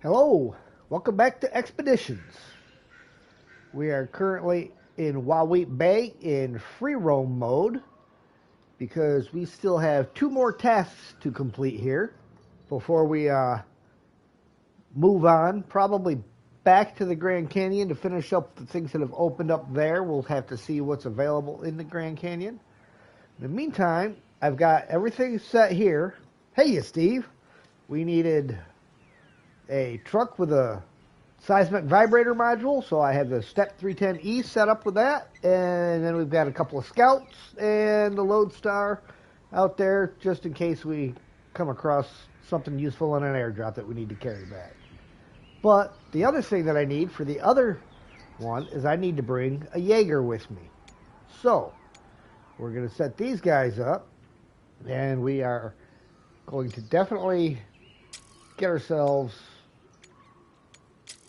Hello, welcome back to Expeditions. We are currently in Wawit Bay in free roam mode because we still have two more tasks to complete here before we move on. Probably back to the Grand Canyon to finish up the things that have opened up there. We'll have to see what's available in the Grand Canyon. In the meantime, I've got everything set here. Hey, Steve. We needed a truck with a seismic vibrator module, so I have the Step 310E set up with that, and then we've got a couple of scouts and the Lodestar out there just in case we come across something useful in an airdrop that we need to carry back. But the other thing that I need for the other one is I need to bring a Jaeger with me. So we're going to set these guys up, and we are going to definitely get ourselves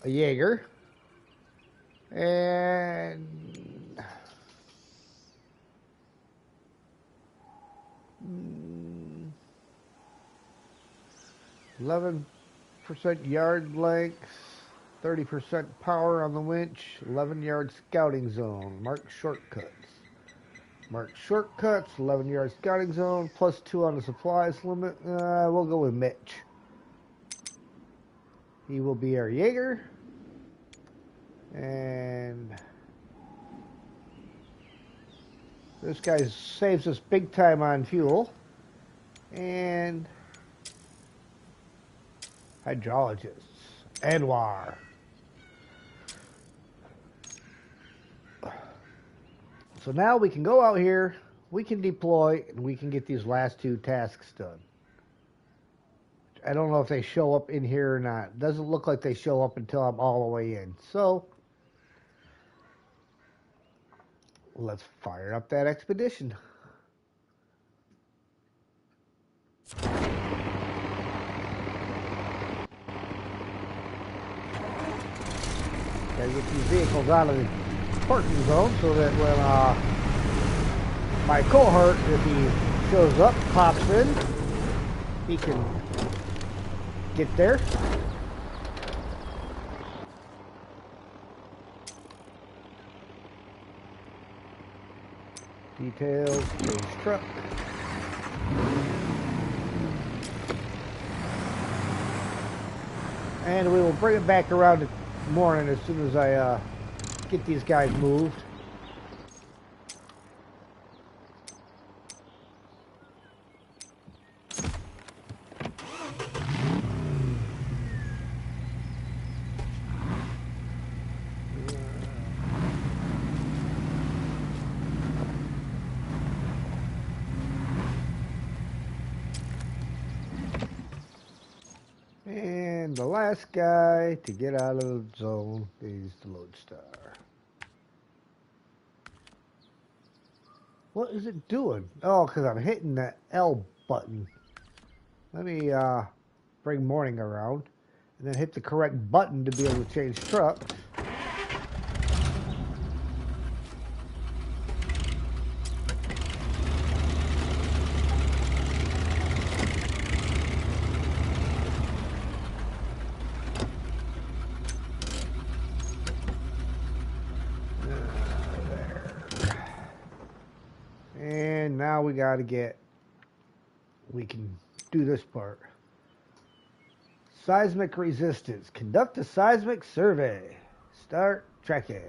a Jaeger, and 11% yard length, 30% power on the winch, 11-yard scouting zone, marked shortcuts. Marked shortcuts, 11-yard scouting zone, +2 on the supplies limit. We'll go with Mitch. He will be our Jaeger. And this guy saves us big time on fuel. And hydrologists. Anwar. So now we can go out here, we can deploy, and we can get these last two tasks done. I don't know if they show up in here or not. It doesn't look like they show up until I'm all the way in. So let's fire up that expedition. Gotta get these vehicles out of the parking zone so that when my cohort, if he shows up, pops in, he can get there. Details, change truck. And we will bring it back around the morning as soon as I get these guys moved. And the last guy to get out of the zone is the Lodestar. What is it doing? Oh, because I'm hitting that L button. Let me bring morning around and then hit the correct button to be able to change trucks. And now we got to we can do this part. Seismic resistance. Conduct a seismic survey. Start tracking.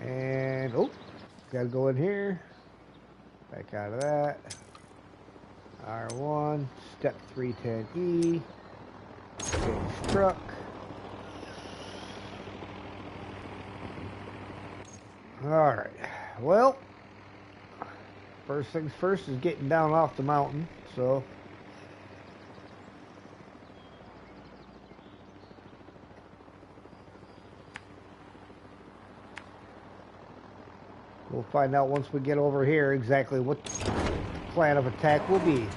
And, oh, got to go in here. Back out of that. R1, step 310E. Change truck. Alright, well, first things first is getting down off the mountain, so we'll find out once we get over here exactly what the plan of attack will be.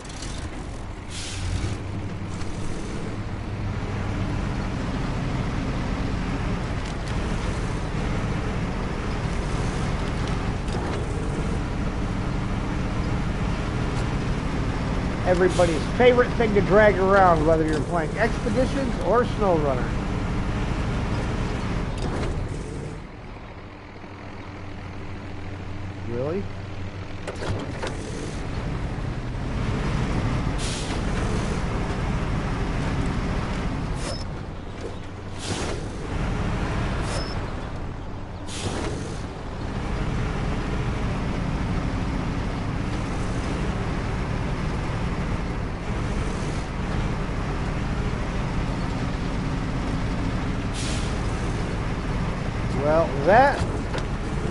everybody's favorite thing to drag around, whether you're playing Expeditions or SnowRunner. Really? Well, that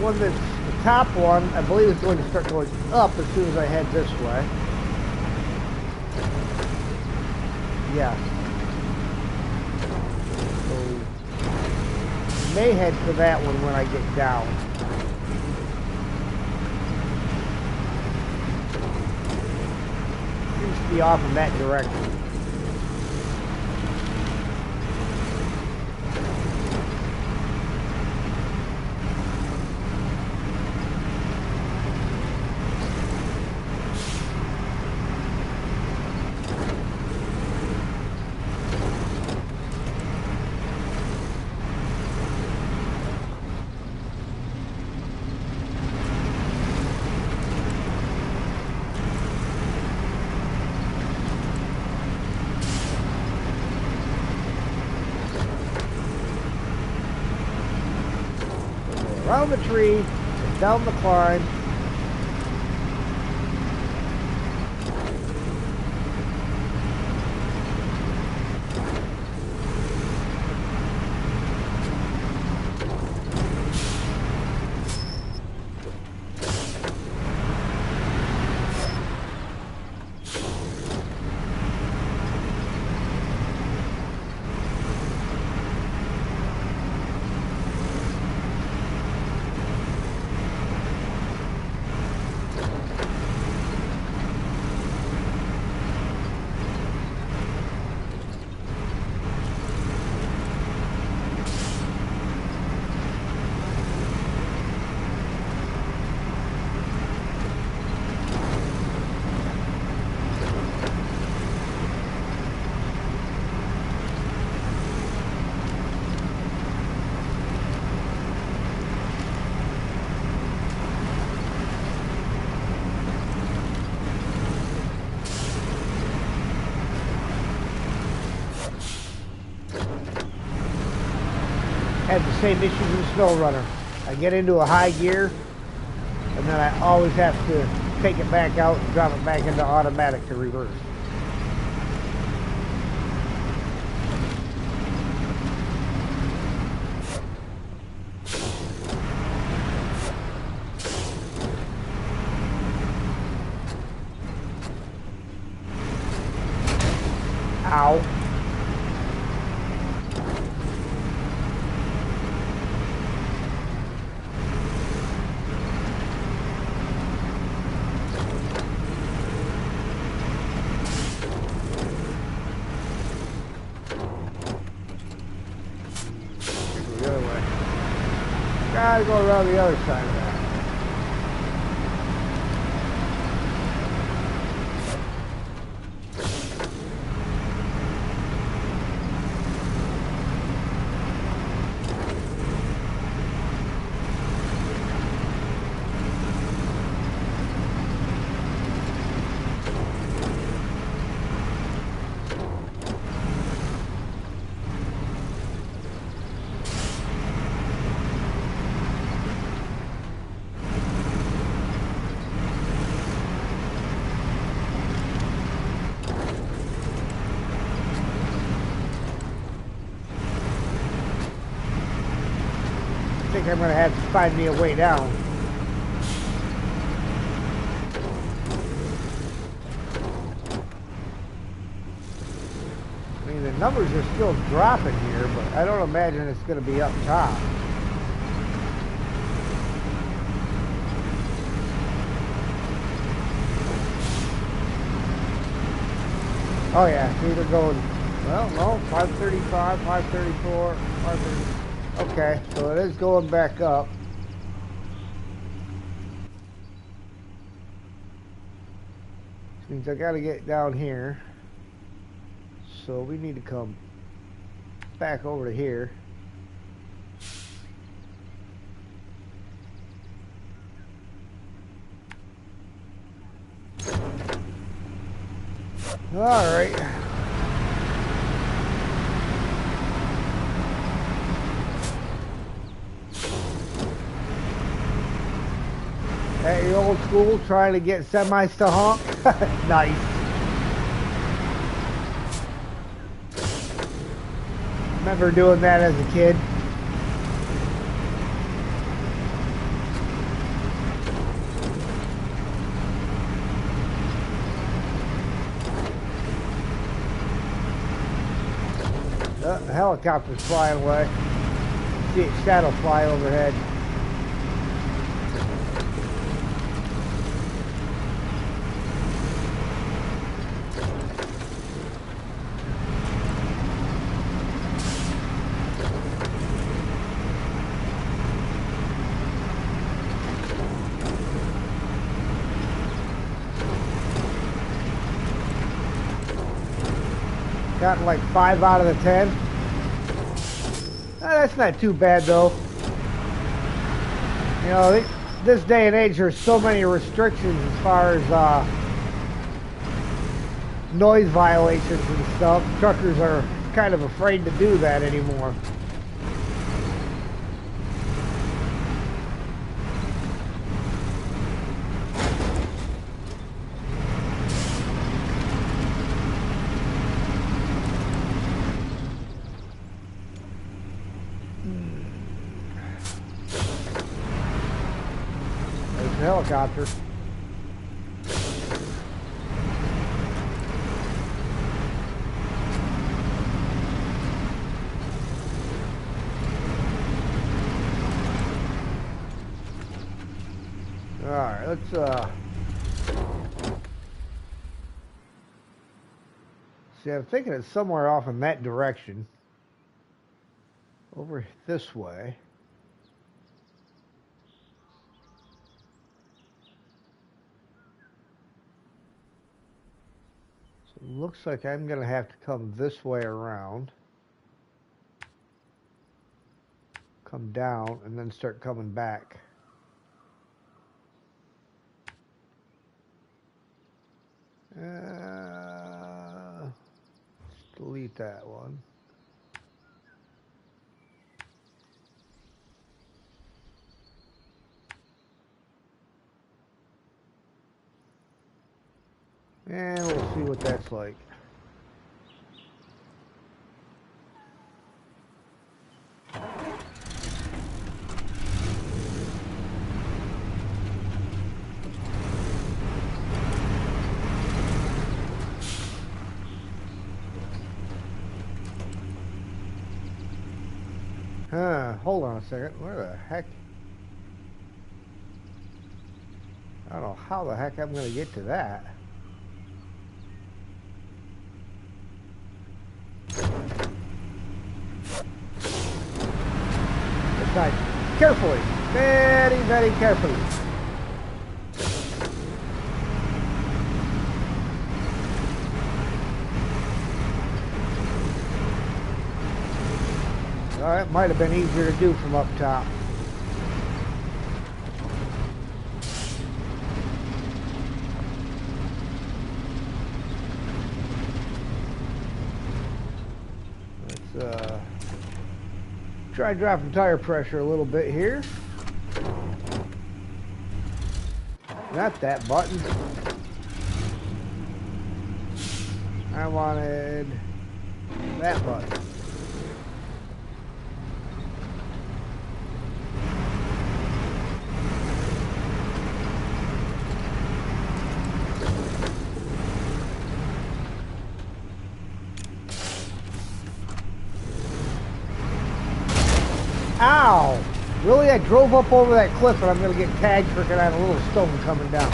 one that's the top one, I believe is going to start going up as soon as I head this way. Yeah. So, may head for that one when I get down. Seems to be off in that direction. Around the tree, and down the climb. Had the same issues in SnowRunner. I get into a high gear, and then I always have to take it back out and drop it back into automatic to reverse. Ow. Gotta go around the other side of that. I think I'm going to have to find me a way down. I mean, the numbers are still dropping here, but I don't imagine it's going to be up top. Oh yeah, it's either going, well, no, 535, 534, 530. Okay, so it is going back up. Means I gotta get down here. So we need to come back over to here. All right. At your old school, trying to get semis to honk? Nice. Remember doing that as a kid? The helicopter's flying away. See its shadow fly overhead. Got like 5 out of the 10. That's not too bad though. You know, this day and age there's so many restrictions as far as noise violations and stuff. Truckers are kind of afraid to do that anymore. Helicopter. All right, let's see. I'm thinking it's somewhere off in that direction, over this way. Looks like I'm going to have to come this way around, come down, and then start coming back. Delete that one. And we'll see what that's like. Hold on a second. Where the heck? I don't know how the heck I'm going to get to that. This time, carefully. Very, very carefully. It might have been easier to do from up top. Let's try dropping tire pressure a little bit here. Not that button. I wanted that button. Ow! Really? I drove up over that cliff and I'm going to get tagged freaking on a little stone coming down.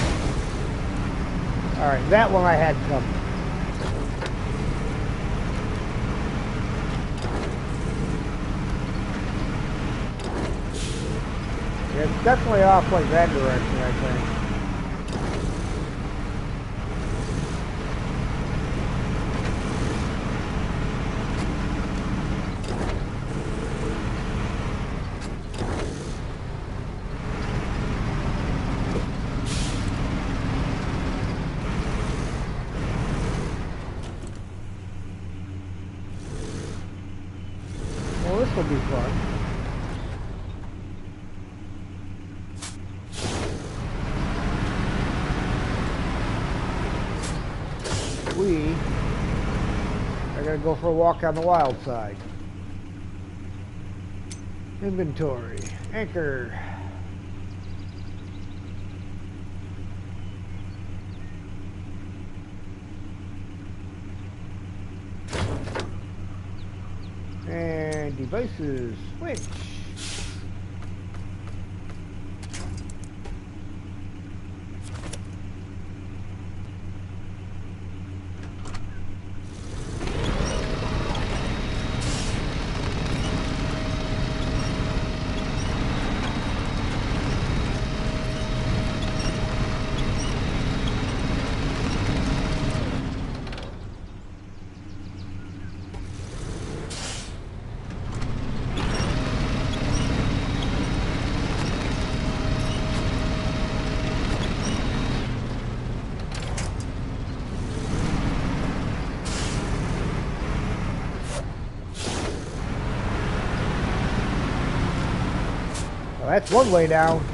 Alright, that one I had coming. Yeah, it's definitely off like that direction, I think. we are going to go for a walk on the wild side. Inventory. Anchor. And devices. Switch. Well, that's one way down.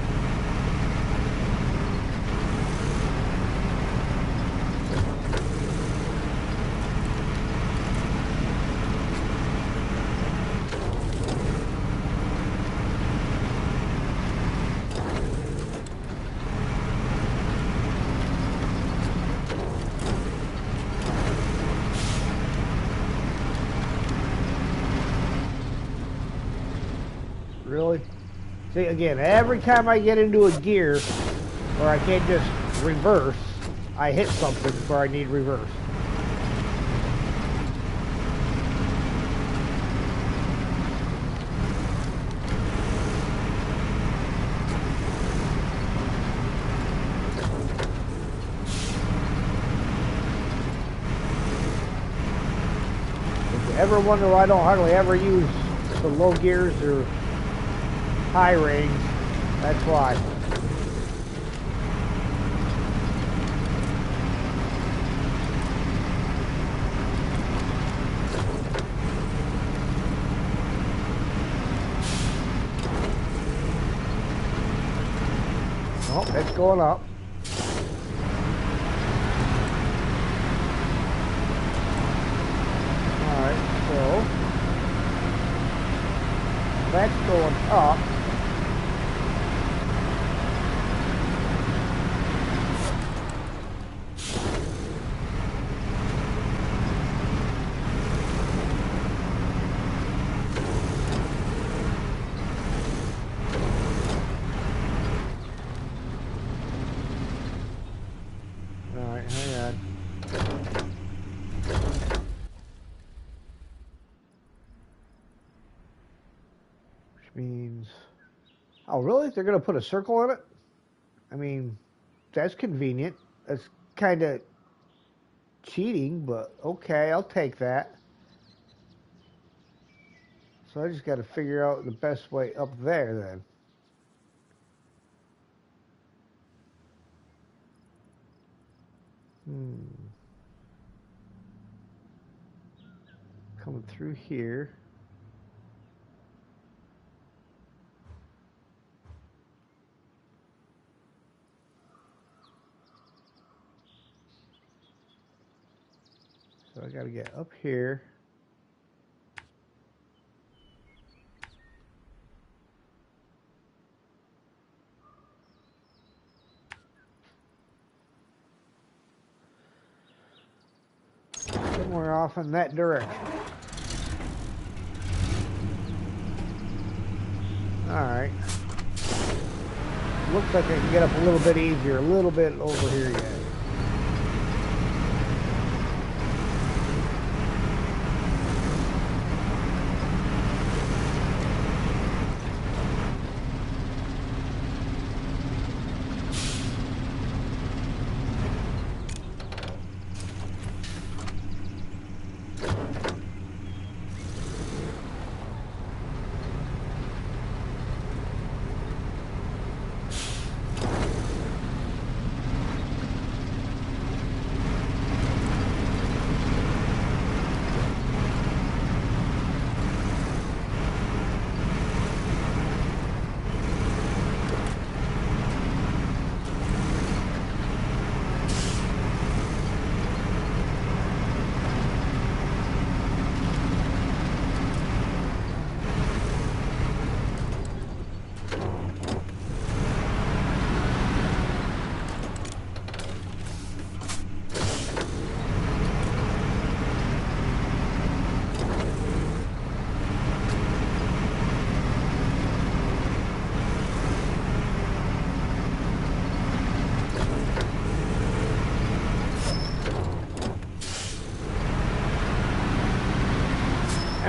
Really? See, again, every time I get into a gear where I can't just reverse, I hit something where I need reverse. If you ever wonder why I don't hardly ever use the low gears or high range, that's why. Oh, it's going up. Alright, so that's going up. Alright, hang on. Which means... Oh, really? They're going to put a circle in it? I mean, that's convenient. That's kind of cheating, but okay, I'll take that. So I just got to figure out the best way up there then. Coming through here. So I got to get up here. Somewhere off in that direction. Alright. Looks like I can get up a little bit easier, a little bit over here yet.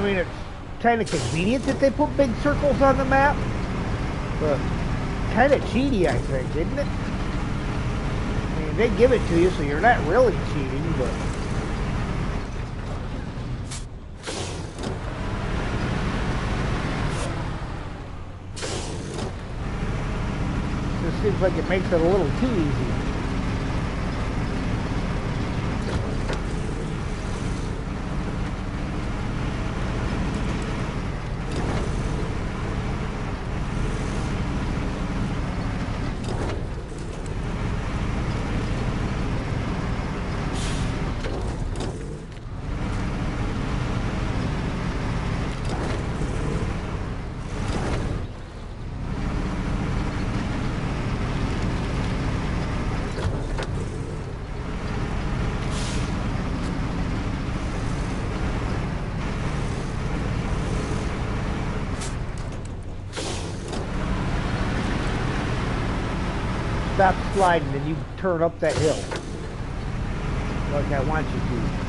mean, it's kind of convenient that they put big circles on the map, but kind of cheaty, I think, isn't it? I mean, they give it to you, so you're not really cheating, but... It seems like it makes it a little too easy. Stop sliding and you turn up that hill like I want you to.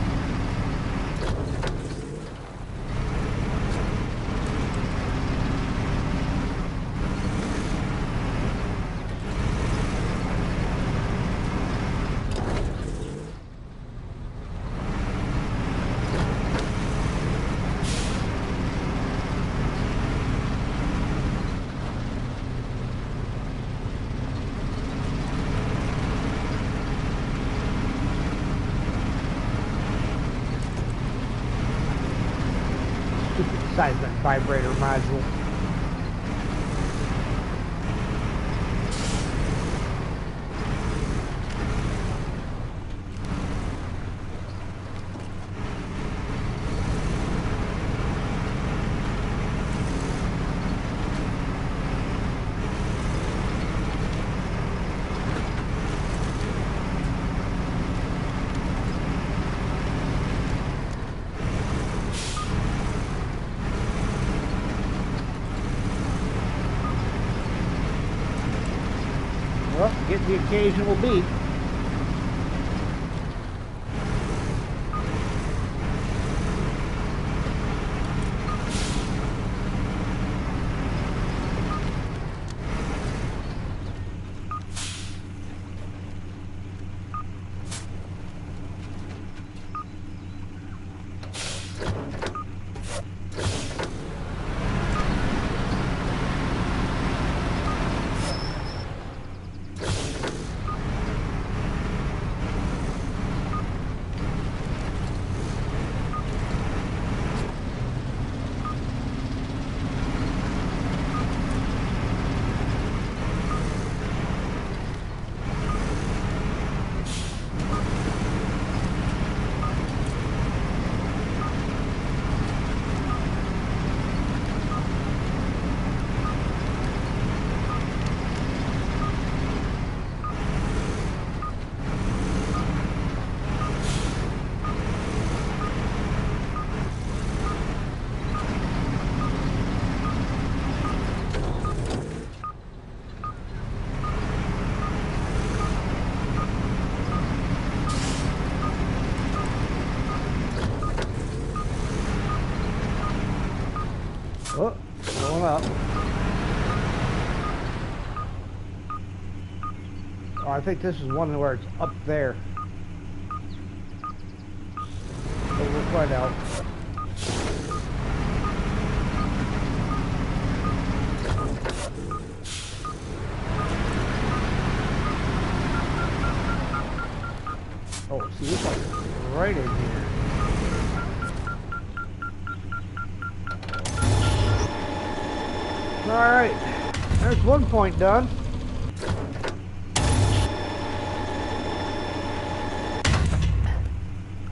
Size that vibrator module. Well, get the occasional beep. Oh, going up. Oh, I think this is one where it's up there. But we'll find out. Oh, see, this one's right in here. Alright, there's one point done.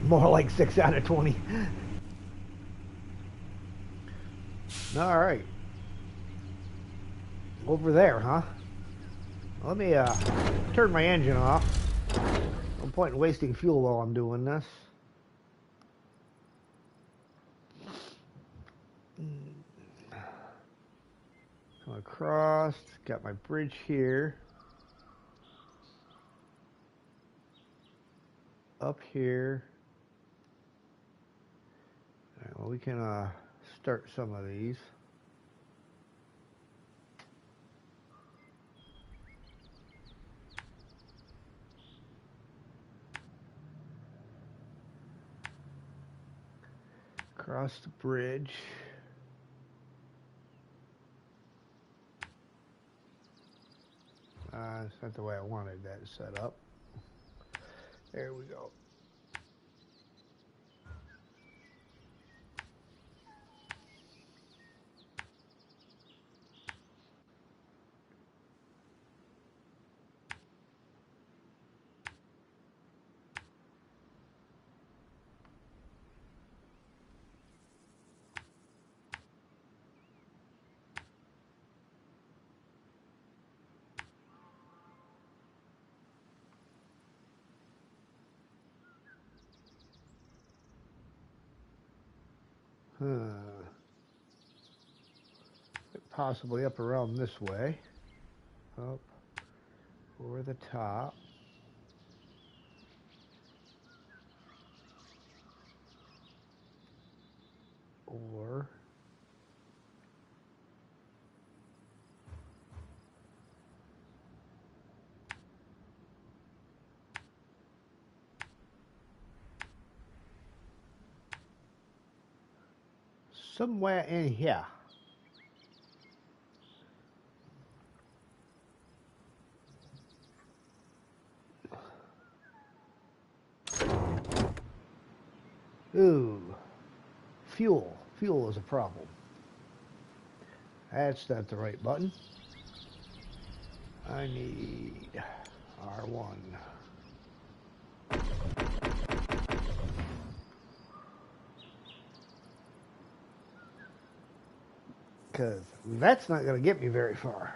More like 6 out of 20. Alright. Over there, huh? Let me turn my engine off. No point in wasting fuel while I'm doing this. Come across, got my bridge here. Up here. All right, well, we can start some of these. Across the bridge. It's not the way I wanted that set up. There we go. Possibly up around this way. Up over the top. Or somewhere in here. Ooh, fuel. Fuel is a problem. That's not the right button. I need R1. Because that's not going to get me very far.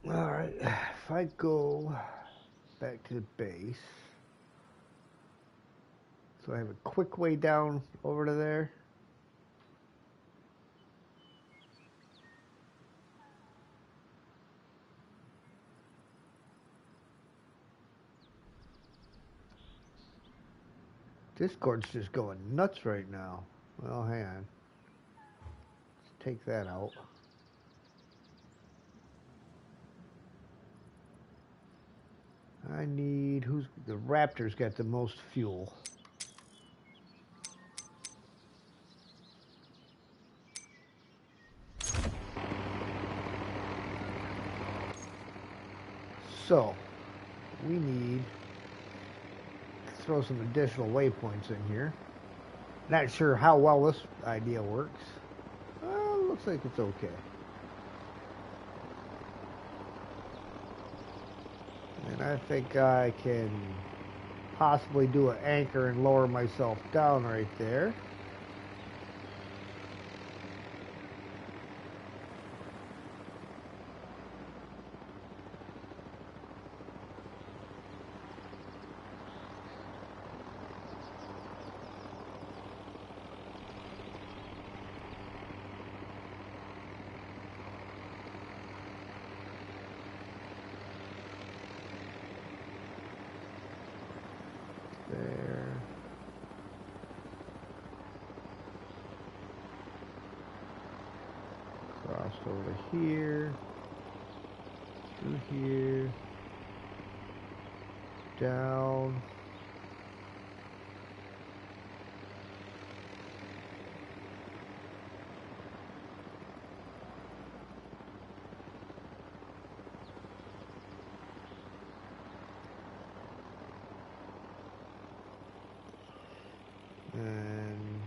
Alright, if I go back to the base. So I have a quick way down over to there. Discord's just going nuts right now. Well, hang on. Let's take that out. I need, the Raptor's got the most fuel. So, we need to throw some additional waypoints in here. Not sure how well this idea works. Looks like it's okay. And I think I can possibly do an anchor and lower myself down right there. There. Cross over here. Through here. Down. And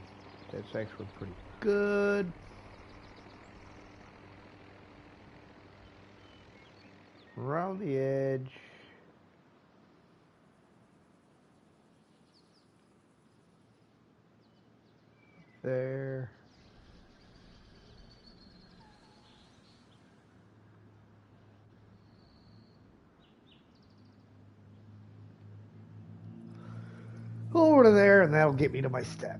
that's actually pretty good. Around the edge. There. Over to there, and that'll get me to my step.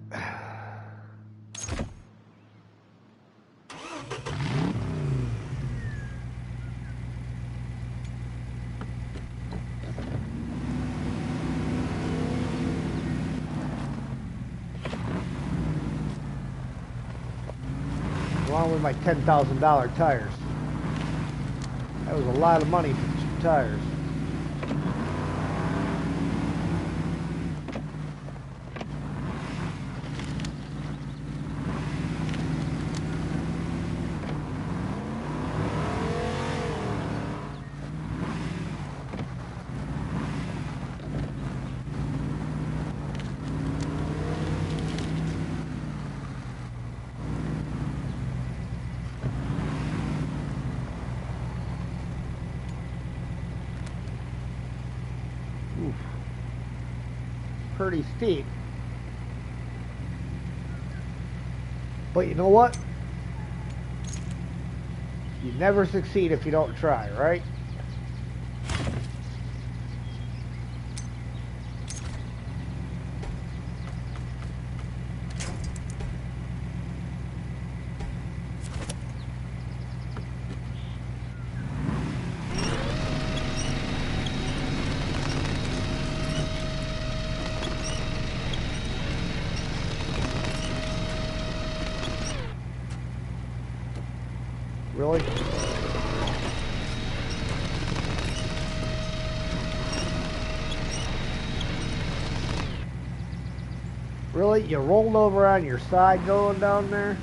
along with my $10,000 tires. That was a lot of money for 2 tires. Oof. Pretty steep. But you know what? You never succeed if you don't try, right? Really? Really? You rolled over on your side going down there?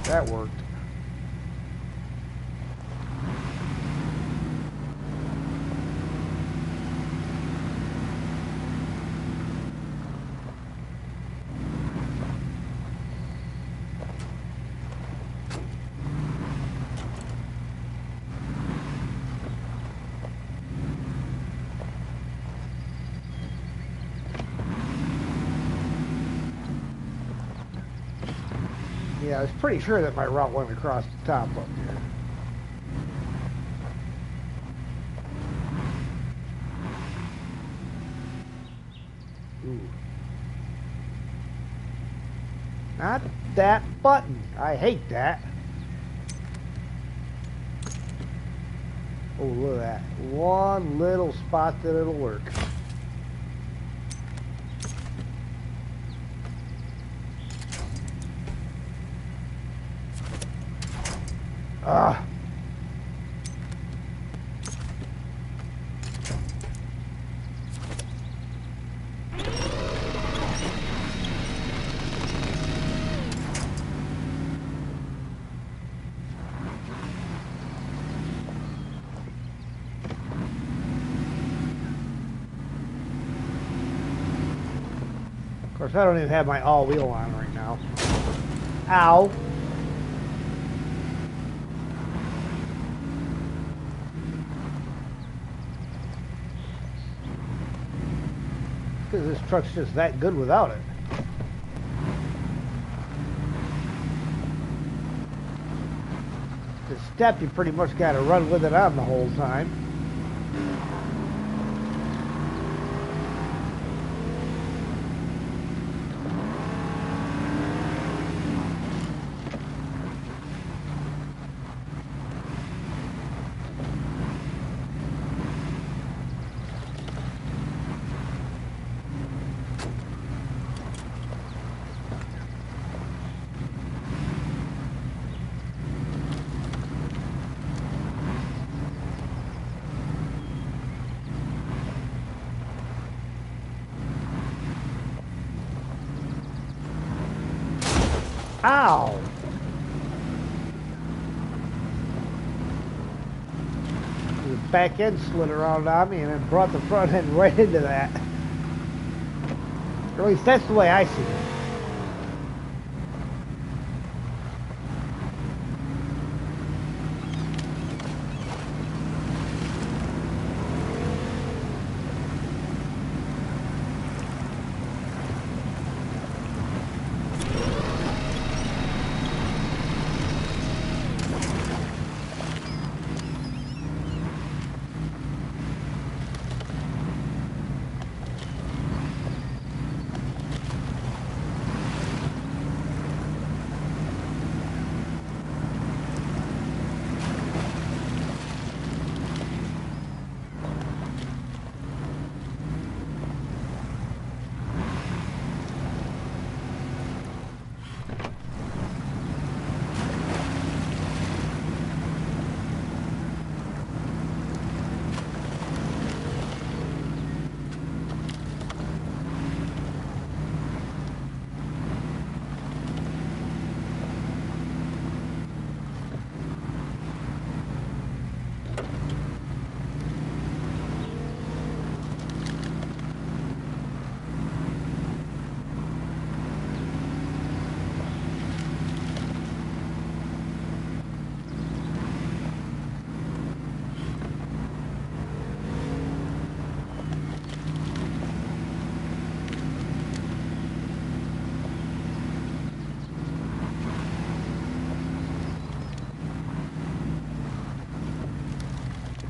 That worked. Yeah, I was pretty sure that my route went across the top up here. Ooh. Not that button. I hate that. Oh, look at that. One little spot that it'll work. Ah. Of course, I don't even have my all-wheel on right now. Ow. Because this truck's just that good without it. The step, you pretty much got to run with it on the whole time. Ow! The back end slid around on me and then brought the front end right into that. Or at least that's the way I see it.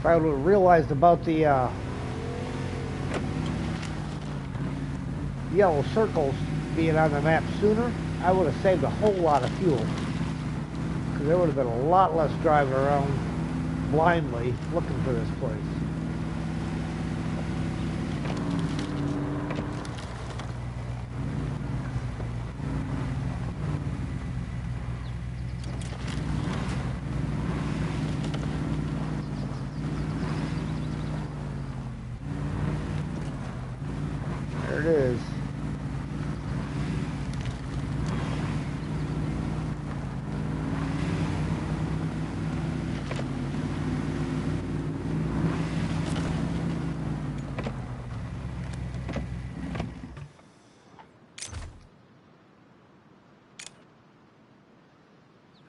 I would have realized about the yellow circles being on the map sooner, I would have saved a whole lot of fuel. Because there would have been a lot less driving around blindly looking for this place. There it is.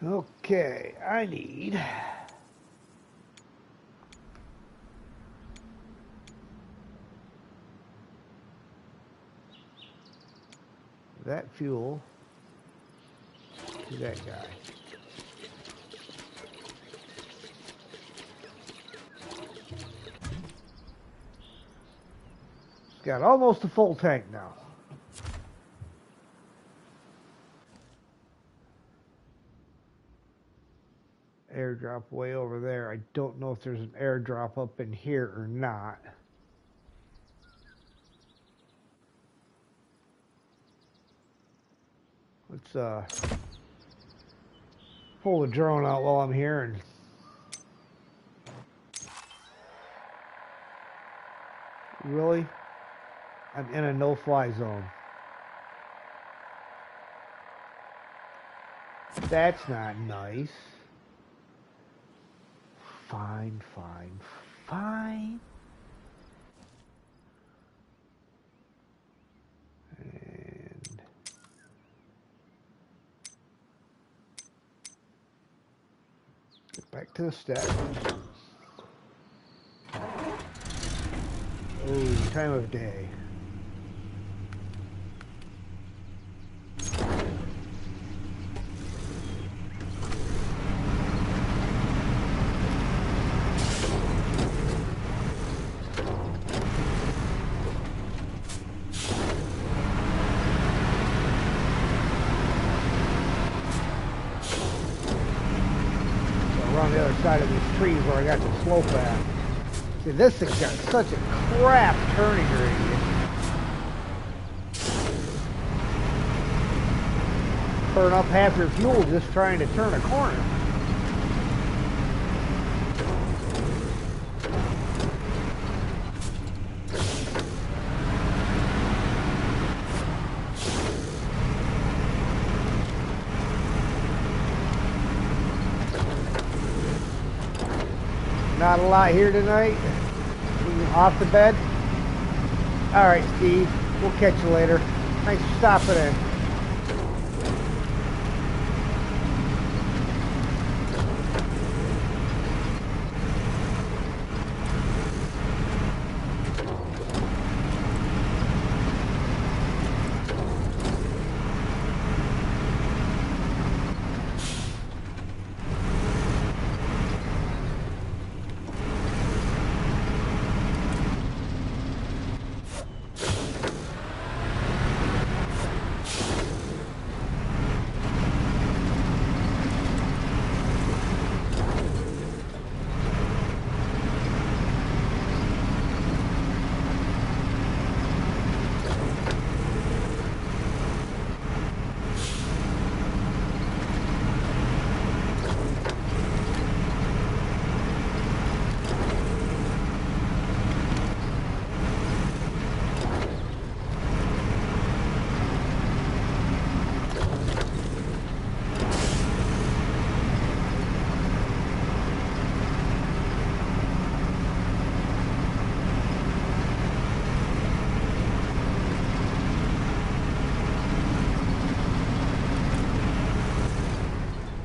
Okay, I need that fuel to that guy. Got almost a full tank now. Airdrop way over there. I don't know if there's an airdrop up in here or not. Let's pull the drone out while I'm here and really? I'm in a no-fly zone. That's not nice. Fine, fine, fine. And get back to the stack. Oh, time of day. On the other side of these trees where I got the slope at. See, this thing's got such a crap turning radius. Burn up half your fuel just trying to turn a corner. Not a lot here tonight. Off the bed. All right, Steve. We'll catch you later. Thanks for stopping in.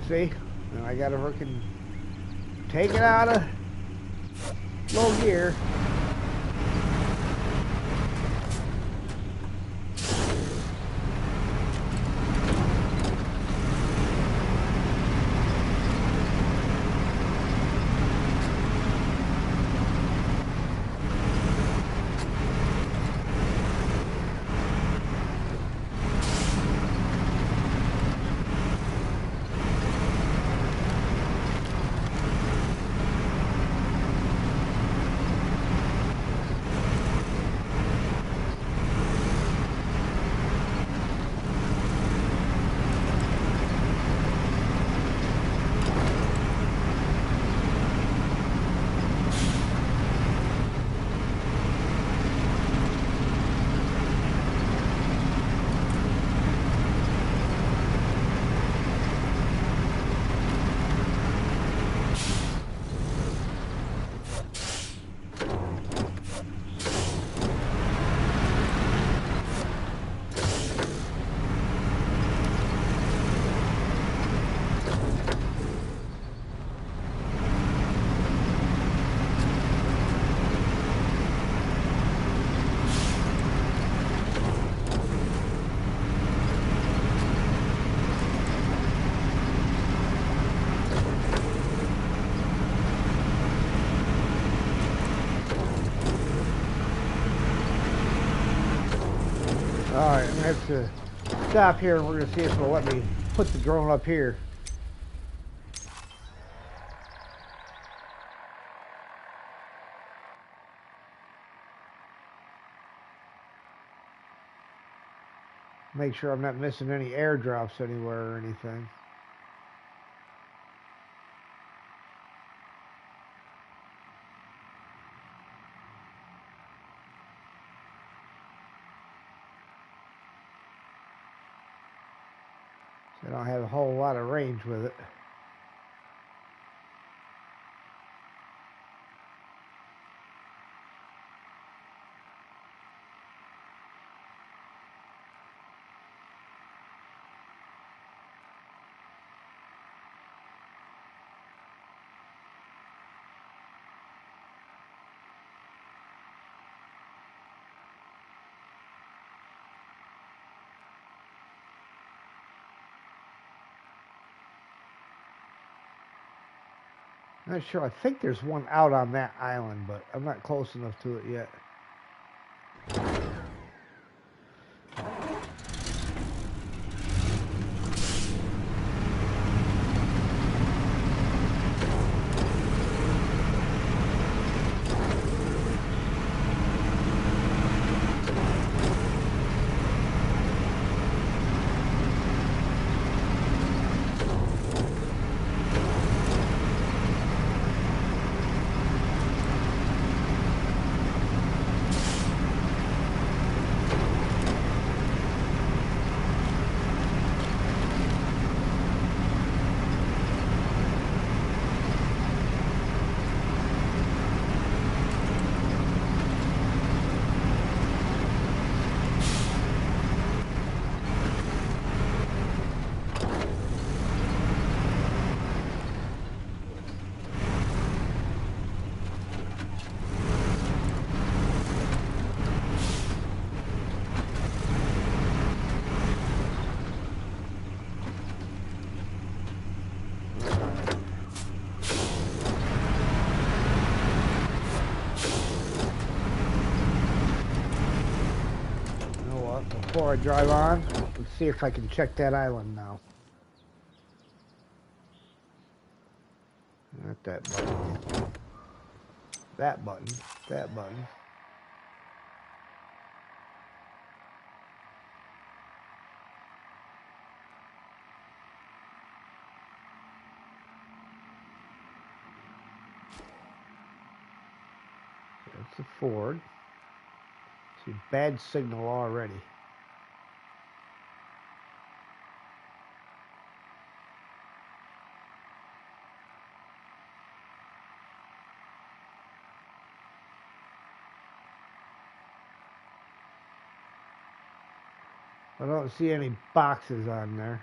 See? Now I gotta freaking take it out of low gear. have to stop here and we're going to see if it'll let me put the drone up here. Make sure I'm not missing any airdrops anywhere or anything. So I don't have a whole lot of range with it. I'm not sure. I think there's one out on that island, but I'm not close enough to it yet. Before I drive on, let's see if I can check that island now. Not that button. That button. That button. That's the Ford. See, bad signal already. I don't see any boxes on there.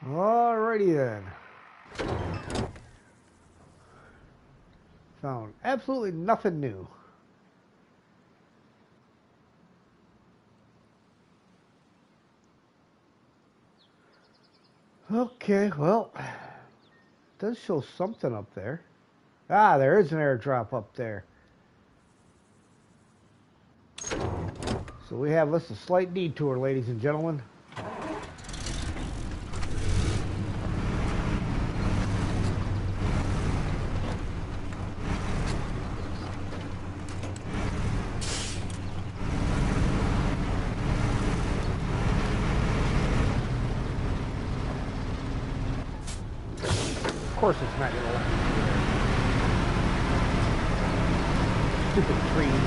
Alrighty then. Found absolutely nothing new. Okay, well, it does show something up there. Ah, there is an airdrop up there. So we have a slight detour, ladies and gentlemen. Of course it's not going to let me do that. Stupid trees.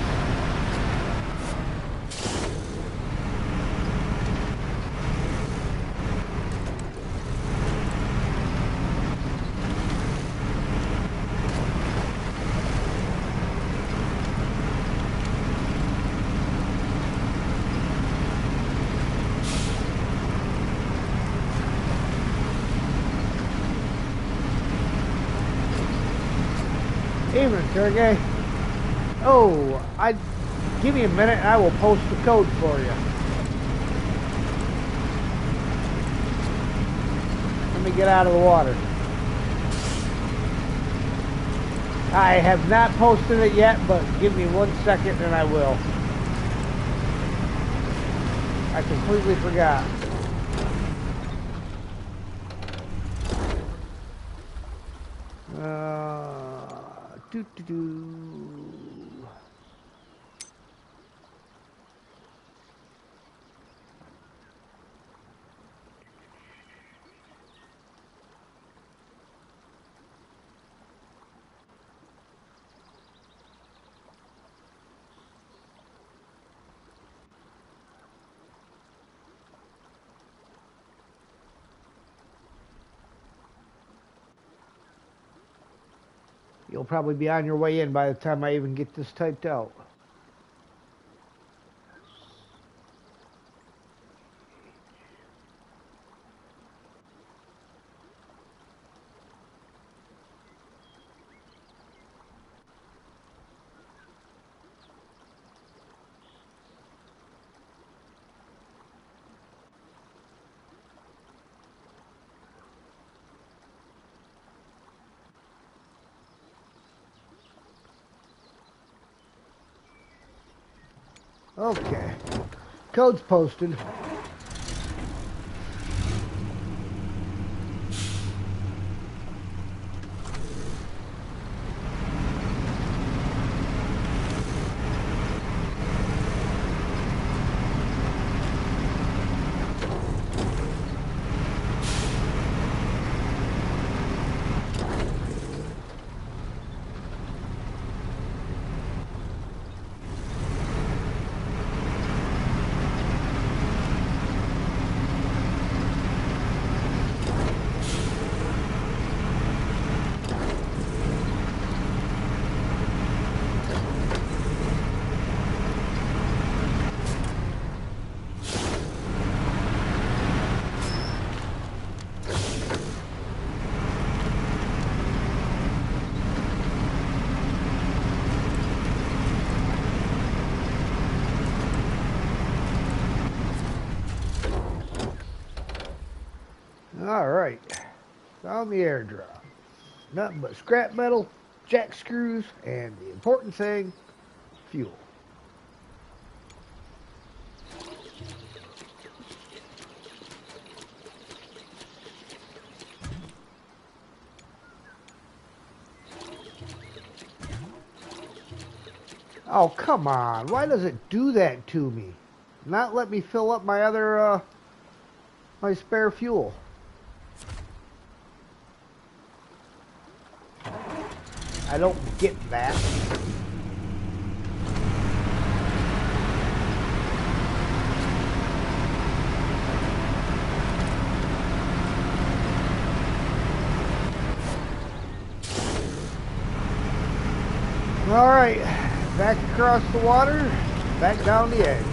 Evening, Sergey. Oh, I Give me a minute and I will post the code for you. Let me get out of the water. I have not posted it yet, but give me 1 second and I will. I completely forgot. Doo-doo-doo. You'll probably be on your way in by the time I even get this typed out. Okay. Code's posted. All right, found the airdrop. Nothing but scrap metal, jack screws, and the important thing, fuel. Oh, come on. Why does it do that to me? Not let me fill up my other, my spare fuel. I don't get that. All right, back across the water, back down the edge.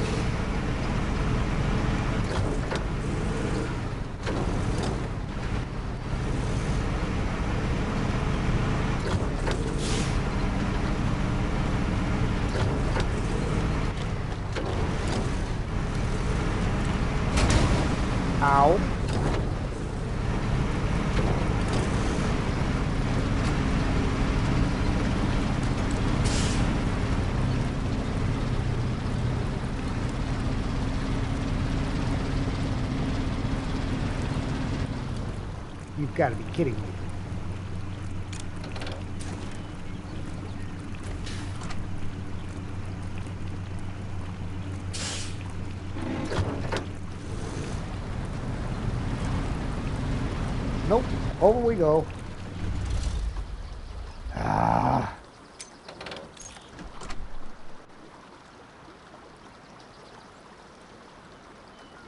Ow. You've got to be kidding me. Nope, over we go. Ah.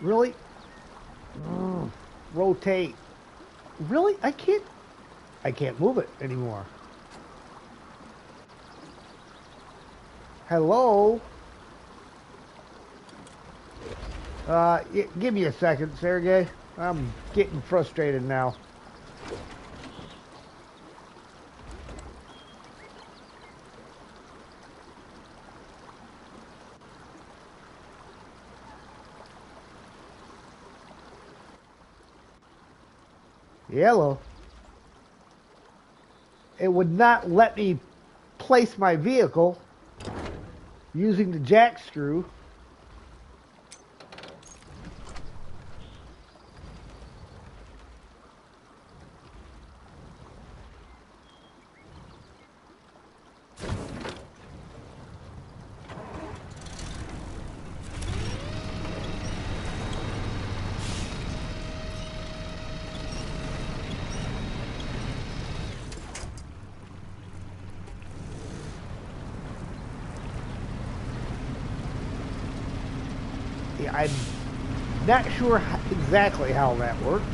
Really? Rotate. Really? I can't move it anymore. Hello? Give me a second, Sergey. I'm getting frustrated now. Yellow. It would not let me place my vehicle using the jack screw. Yeah, I'm not sure exactly how that works.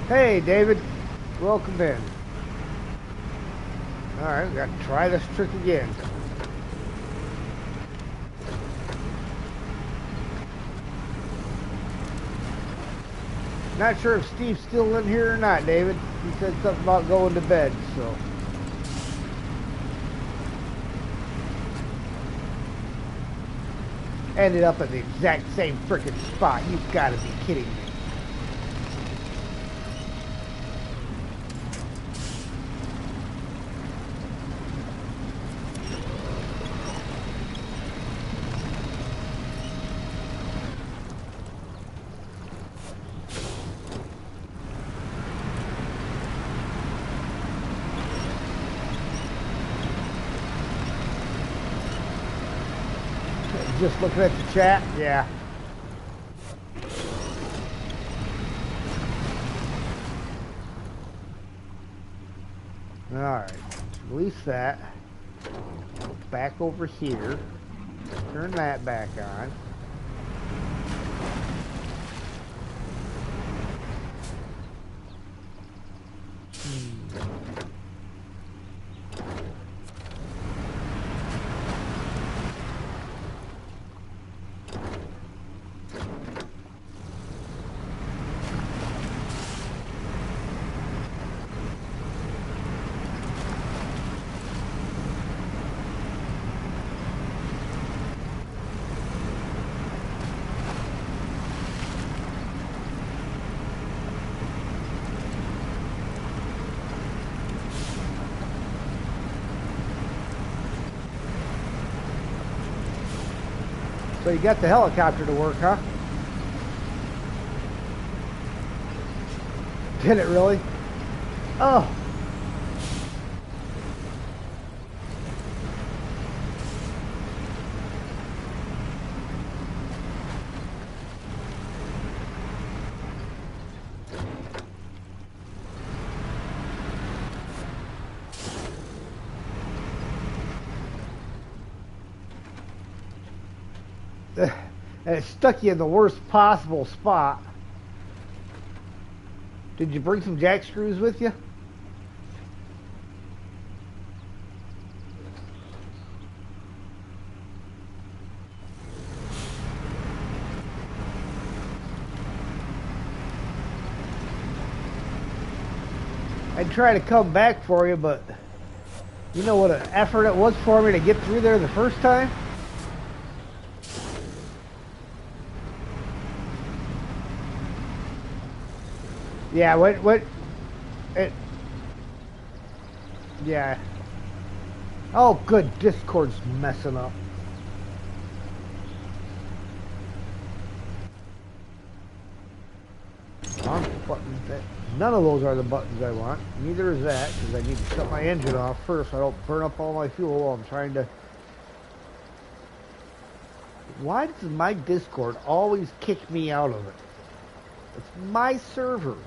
Hey, David. Welcome in. Alright, we gotta try this trick again. Not sure if Steve's still in here or not, David. He said something about going to bed, so. Ended up at the exact same frickin' spot. You've gotta be kidding me. Just looking at the chat, yeah. Alright, release that. Back over here. Turn that back on. So you got the helicopter to work, huh? Did it really? Oh. And it stuck you in the worst possible spot. Did you bring some jack screws with you? I'd try to come back for you, but you know what an effort it was for me to get through there the first time? Yeah, what, it, yeah. Oh, good, Discord's messing up. Wrong button. None of those are the buttons I want. Neither is that, because I need to shut my engine off first so I don't burn up all my fuel while I'm trying to... Why does my Discord always kick me out of it? It's my server.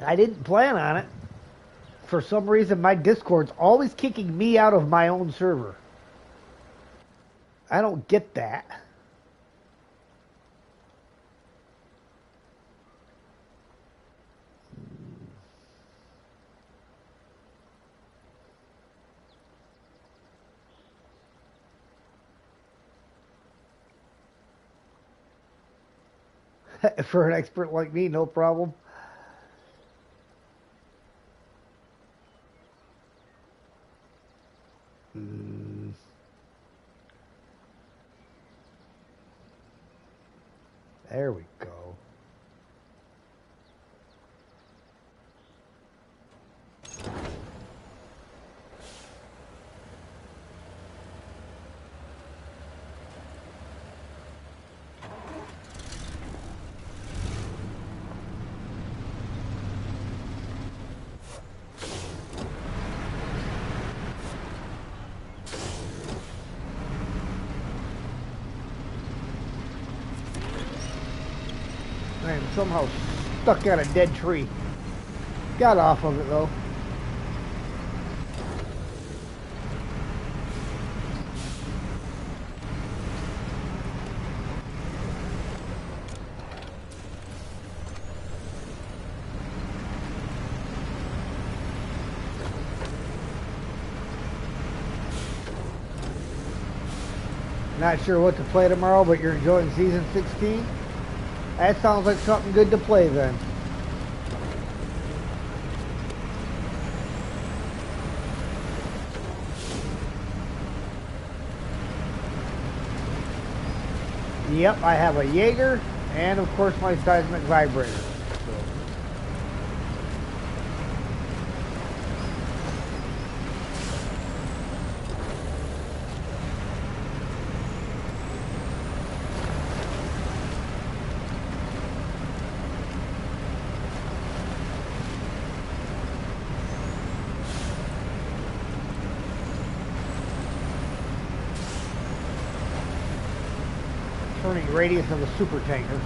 I didn't plan on it. For some reason, my Discord's always kicking me out of my own server. I don't get that. For an expert like me, no problem. There we go. I am somehow stuck on a dead tree. Got off of it though. Not sure what to play tomorrow, but you're enjoying Season 16? That sounds like something good to play then. Yep, I have a Jaeger and of course my seismic vibrator. Turning radius of a super tanker.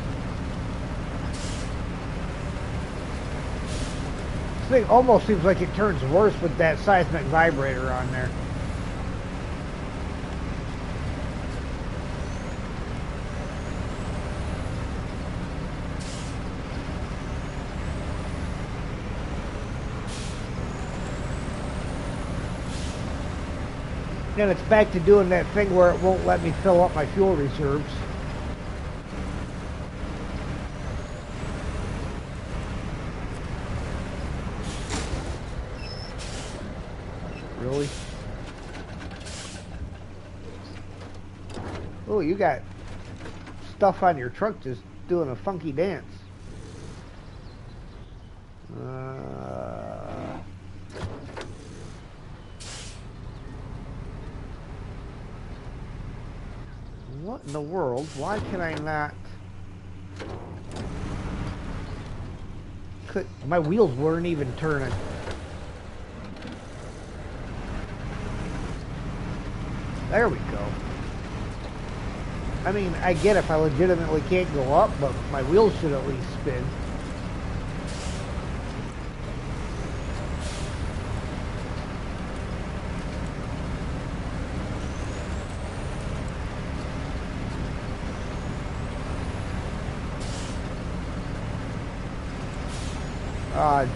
This thing almost seems like it turns worse with that seismic vibrator on there. Then it's back to doing that thing where it won't let me fill up my fuel reserves. Really? Oh, you got stuff on your truck just doing a funky dance. What in the world? Why can I not? My wheels weren't even turning. There we go. I mean, I get if I legitimately can't go up, but my wheels should at least spin.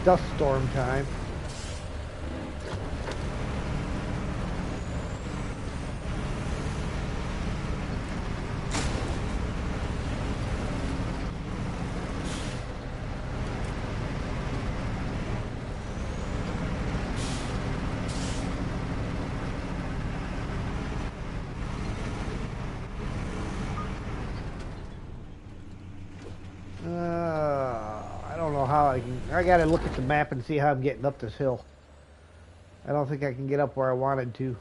Dust storm time. I don't know how I gotta look at the map and see how I'm getting up this hill. I don't think I can get up where I wanted to.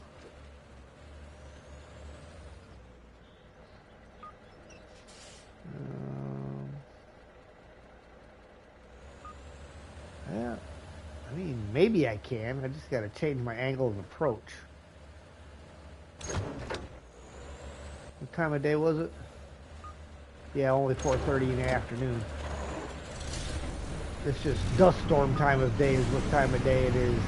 Yeah, I mean, maybe I can. I just gotta change my angle of approach. What time of day was it? Yeah, only 4:30 in the afternoon. It's just dust storm time of day is what time of day it is.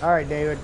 All right, David.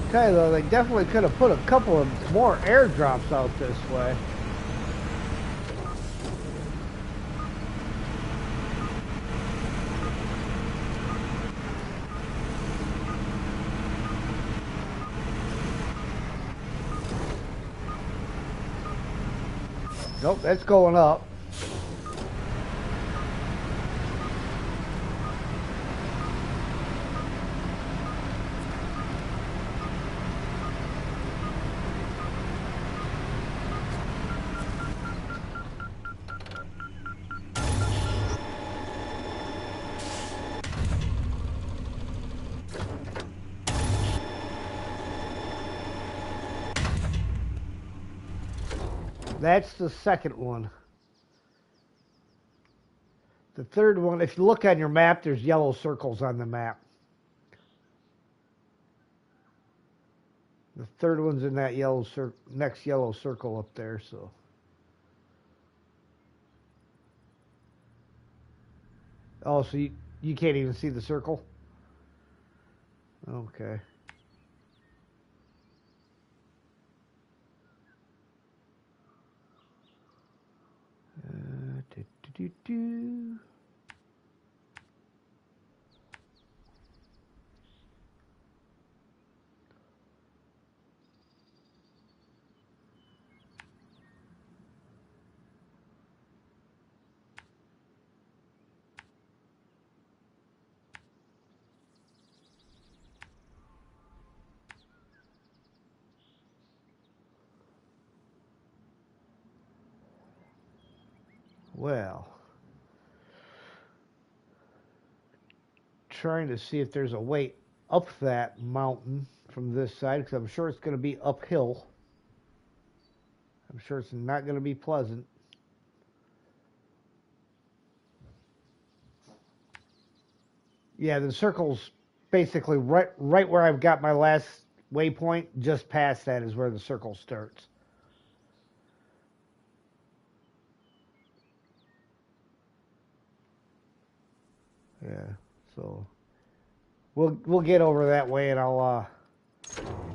Okay, though, they definitely could have put a couple of more airdrops out this way. Nope, that's going up. That's the second one. The third one, if you look on your map, there's yellow circles on the map. The third one's in that yellow next yellow circle up there, so. Oh, so you can't even see the circle? Okay. Do, do, do, do. Well, trying to see if there's a way up that mountain from this side, because I'm sure it's going to be uphill. I'm sure it's not going to be pleasant. Yeah, the circle's basically right where I've got my last waypoint. Just past that is where the circle starts. Yeah, so we'll get over that way, and I'll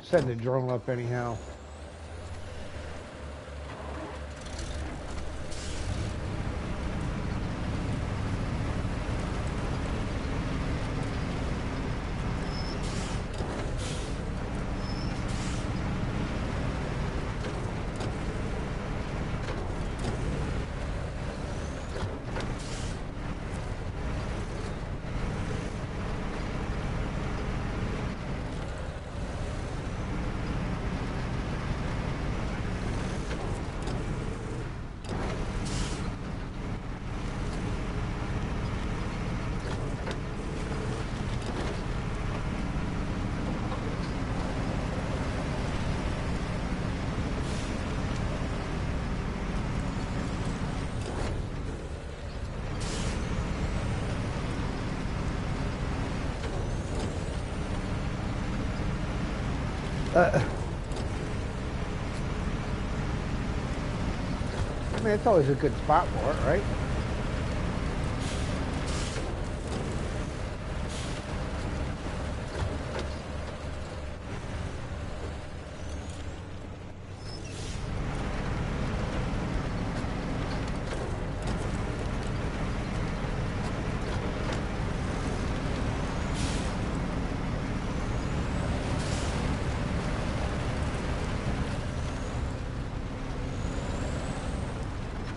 send the drone up anyhow. I mean, it's always a good spot for it, right?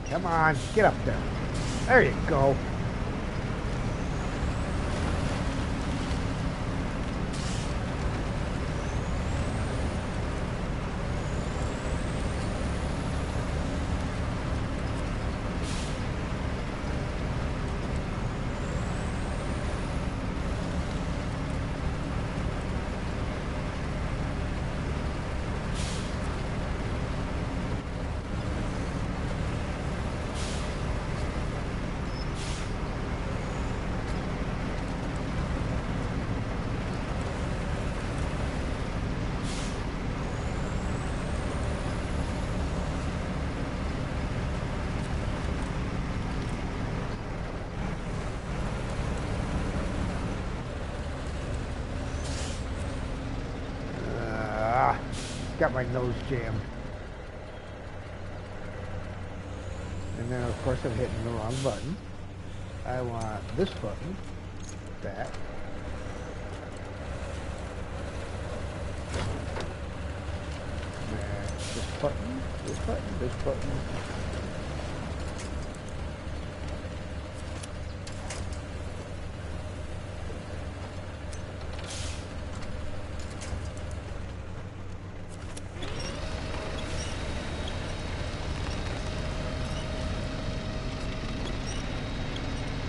Come on, get up there. There you go. got my nose jammed. And then of course I'm hitting the wrong button. I want this button. That. And this button, this button, this button.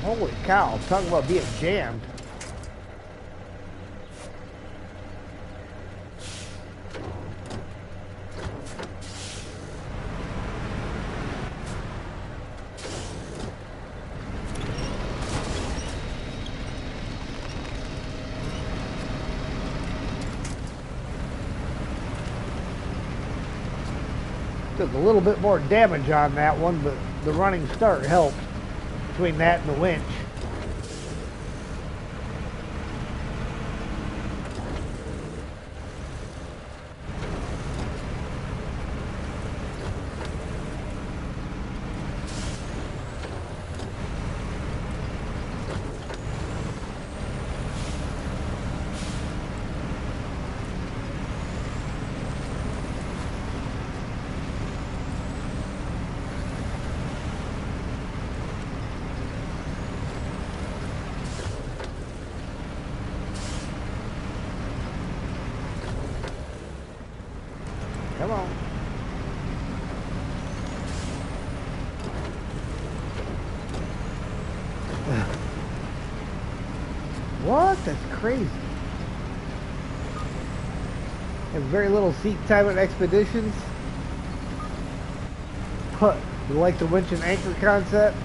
Holy cow, talking about being jammed. Took a little bit more damage on that one, but the running start helped between that and the winch. Come on. What? That's crazy. Have very little seat time at Expeditions. But you like the winch and anchor concept?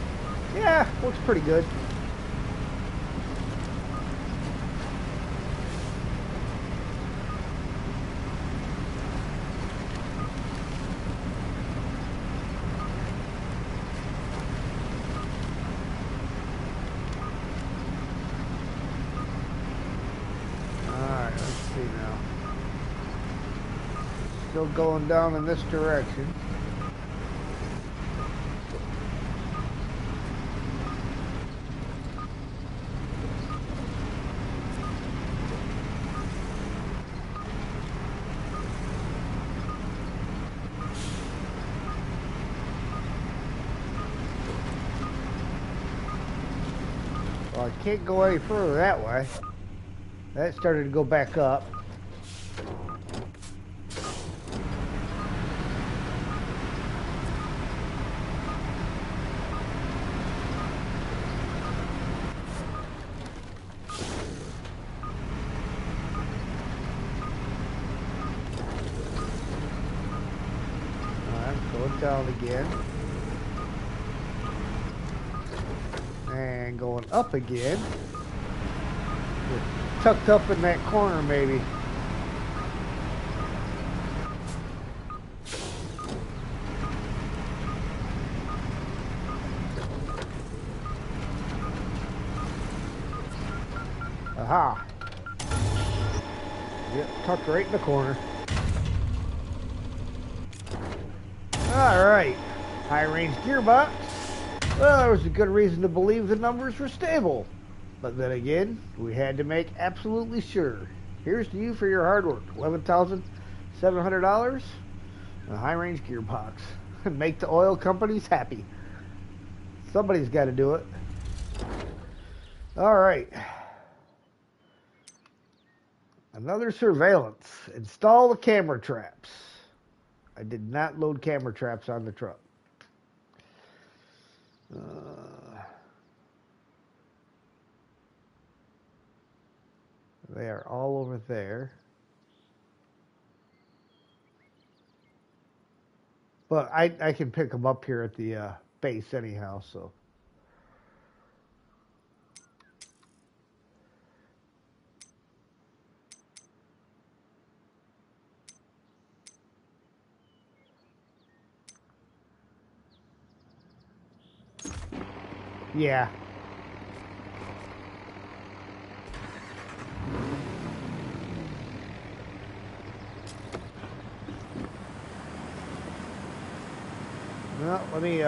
Yeah, looks pretty good. Still going down in this direction. Well, I can't go any further that way. That started to go back up. Down again. And going up again. We're tucked up in that corner maybe. Aha. Yep, tucked right in the corner. Alright, high range gearbox. Well, there was a good reason to believe the numbers were stable. But then again, we had to make absolutely sure. Here's to you for your hard work. $11,700, a high range gearbox. Make the oil companies happy. Somebody's got to do it. Alright. Another surveillance. Install the camera traps. I did not load camera traps on the truck. They are all over there. But I can pick them up here at the base anyhow, so. Yeah. Well, let me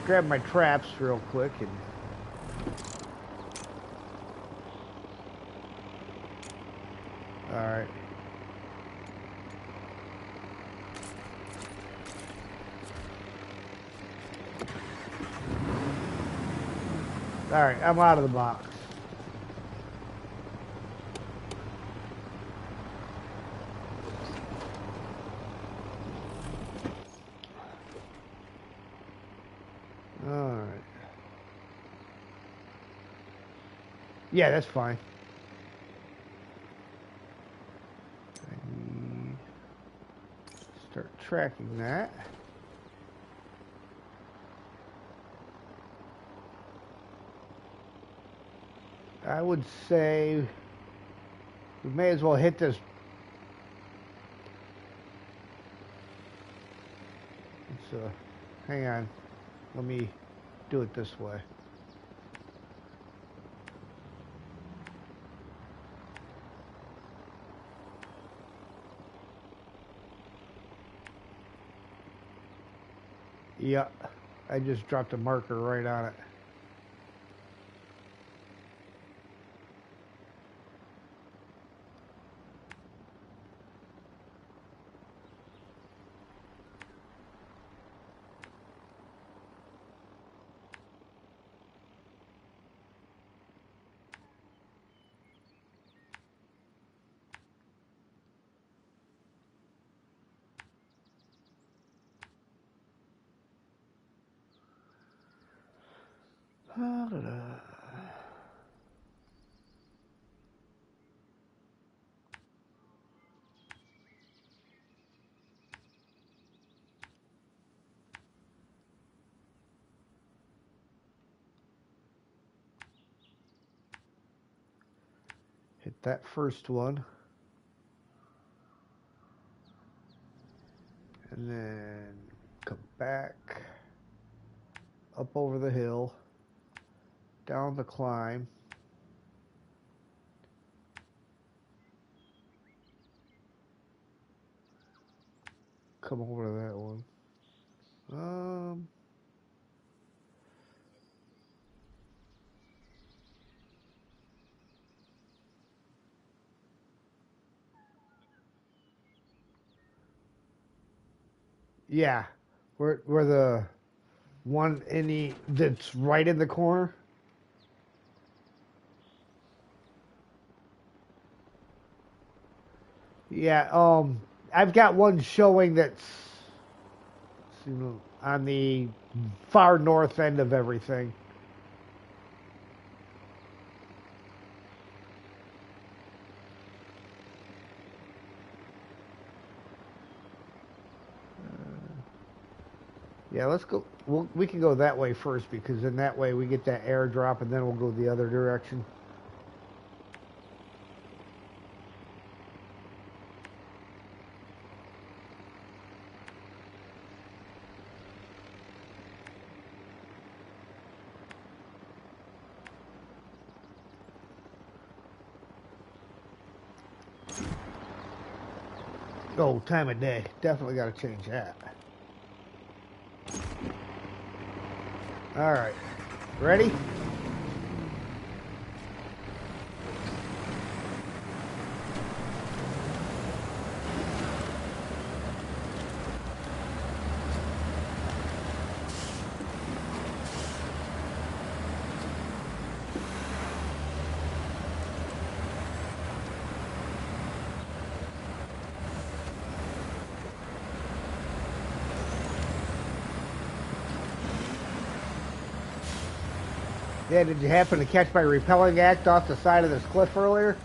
grab my traps real quick and. All right. All right, I'm out of the box. All right. Yeah, that's fine. I need to start tracking that. I would say we may as well hit this. Hang on. Let me do it this way. Yeah, I just dropped a marker right on it. Hit that first one. And then come back, up over the hill, down the climb. Come over to that one. Yeah, where the one in the that's right in the corner. Yeah, I've got one showing that's on the far north end of everything. Yeah, let's go. We can go that way first because in that way we get that airdrop and then we'll go the other direction. Oh, time of day. Definitely got to change that. All right. Ready? Yeah, did you happen to catch my repelling act off the side of this cliff earlier?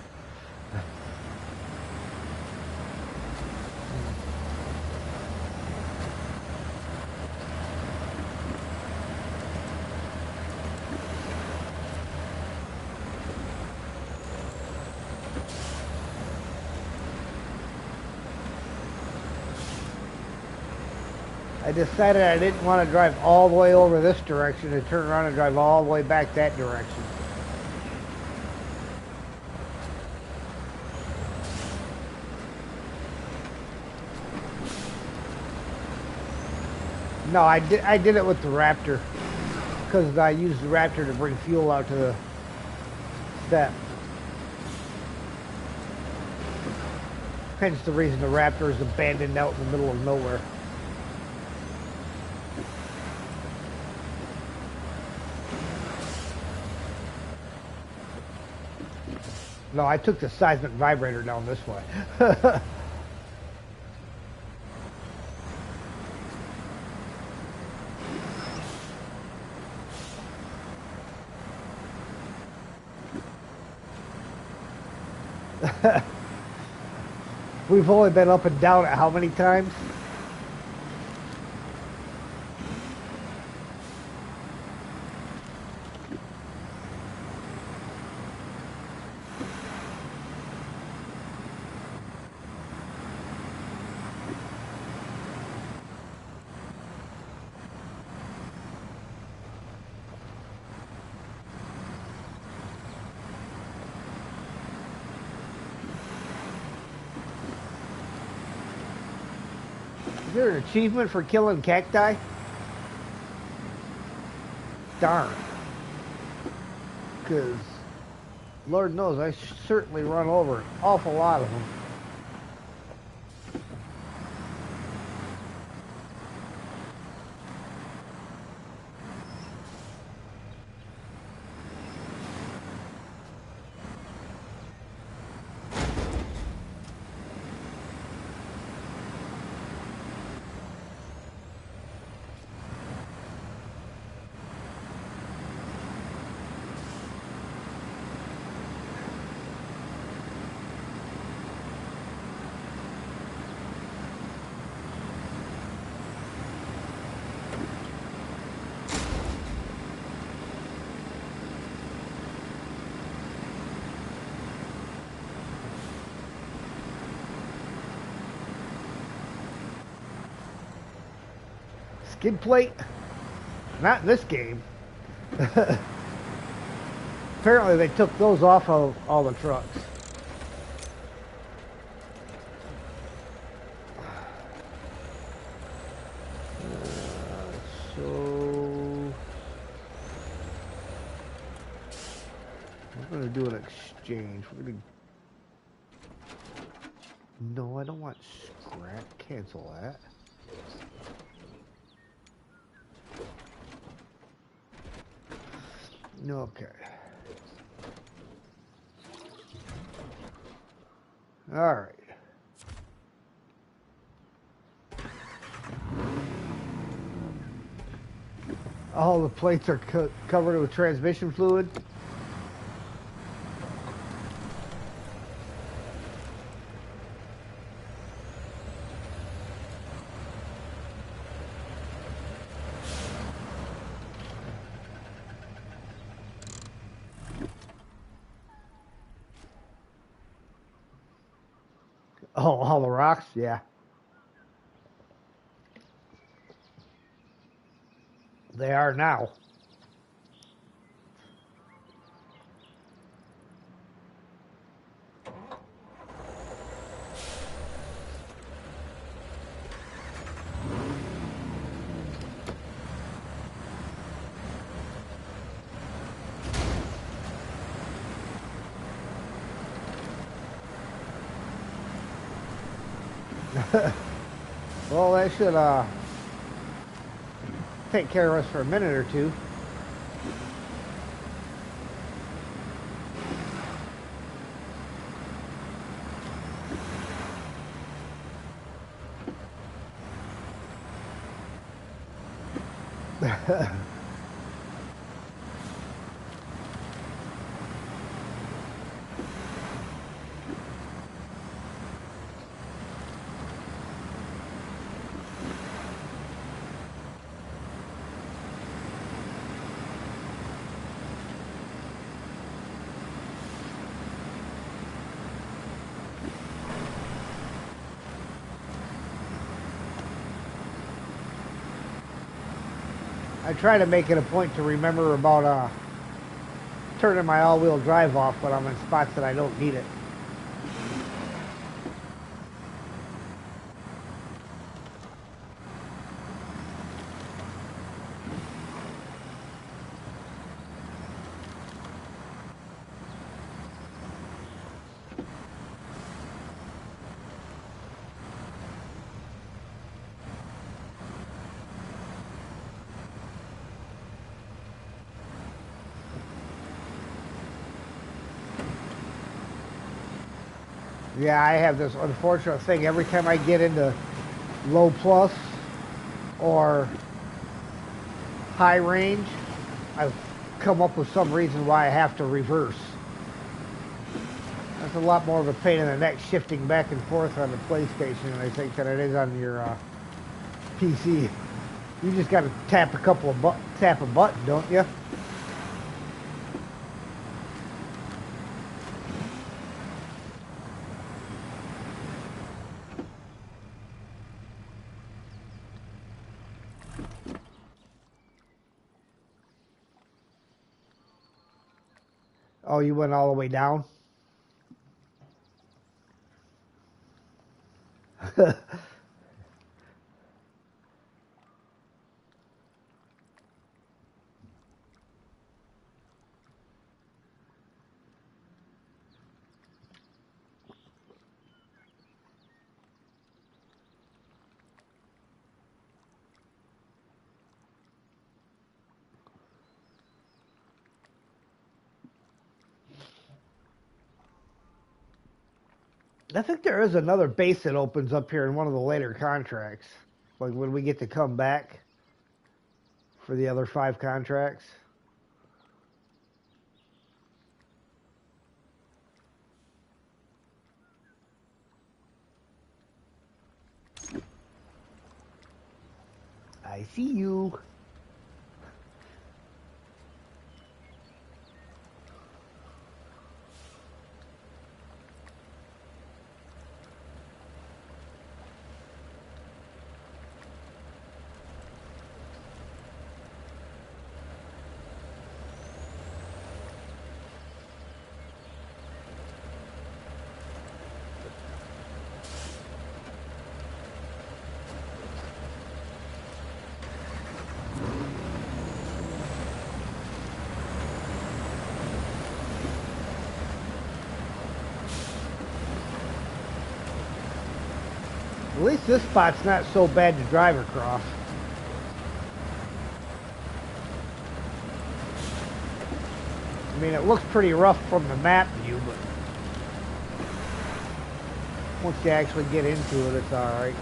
I decided I didn't want to drive all the way over this direction and turn around and drive all the way back that direction. No, I did it with the Raptor because I used the Raptor to bring fuel out to the step. Hence the reason the Raptor is abandoned out in the middle of nowhere. No, I took the seismic vibrator down this way. We've only been up and down it how many times? Is there an achievement for killing cacti? Darn. Because, Lord knows, I certainly run over an awful lot of them. Skid plate? Not in this game. Apparently they took those off of all the trucks. So we're going to do an exchange. We're going to... No, I don't want scrap. Cancel that. Okay. All right. All the plates are covered with transmission fluid. Oh, all the rocks? Yeah. They are now. Well, that should take care of us for a minute or two. I try to make it a point to remember about turning my all-wheel drive off when I'm in spots that I don't need it. Yeah, I have this unfortunate thing. Every time I get into low plus or high range, I've come up with some reason why I have to reverse. That's a lot more of a pain in the neck shifting back and forth on the PlayStation, I think, than it is on your PC. You just got to tap tap a button, don't you? Oh, you went all the way down? I think there is another base that opens up here in one of the later contracts. Like when we get to come back for the other 5 contracts. I see you. At least this spot's not so bad to drive across. I mean, it looks pretty rough from the map view, but once you actually get into it, it's alright.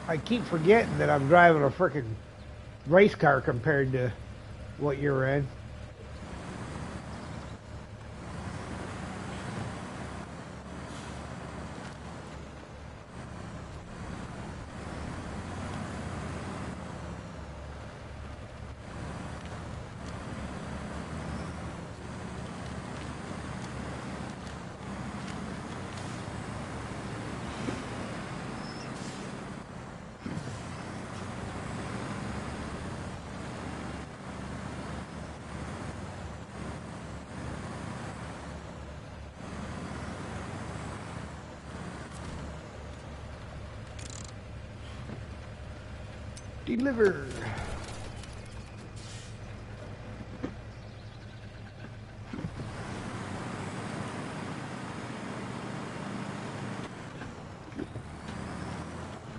I keep forgetting that I'm driving a freaking race car compared to what you're in. Deliver.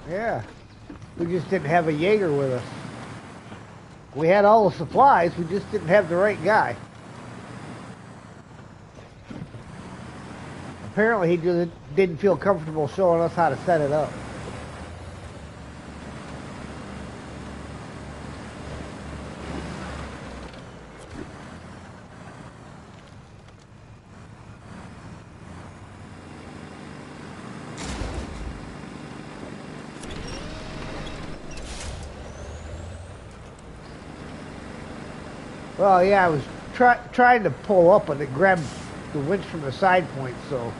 Yeah, we just didn't have a Jaeger with us. We had all the supplies, we just didn't have the right guy. Apparently he didn't feel comfortable showing us how to set it up. Well, yeah, I was trying to pull up, and it grabbed the winch from the side point, so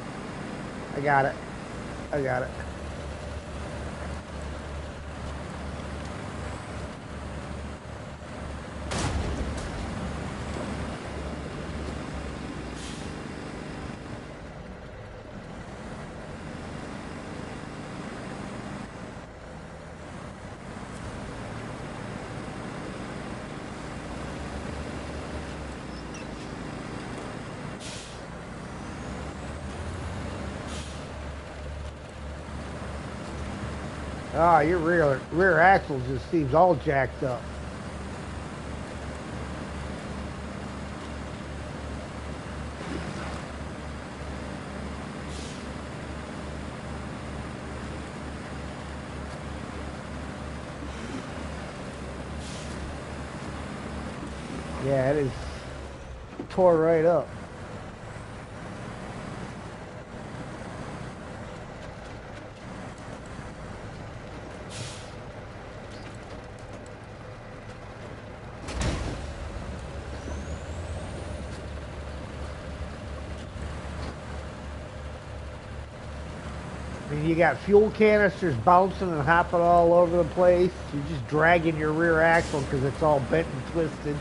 I got it. I got it. Ah, your rear axle just seems all jacked up. Yeah, it is tore right up. I mean, you got fuel canisters bouncing and hopping all over the place. You're just dragging your rear axle because it's all bent and twisted.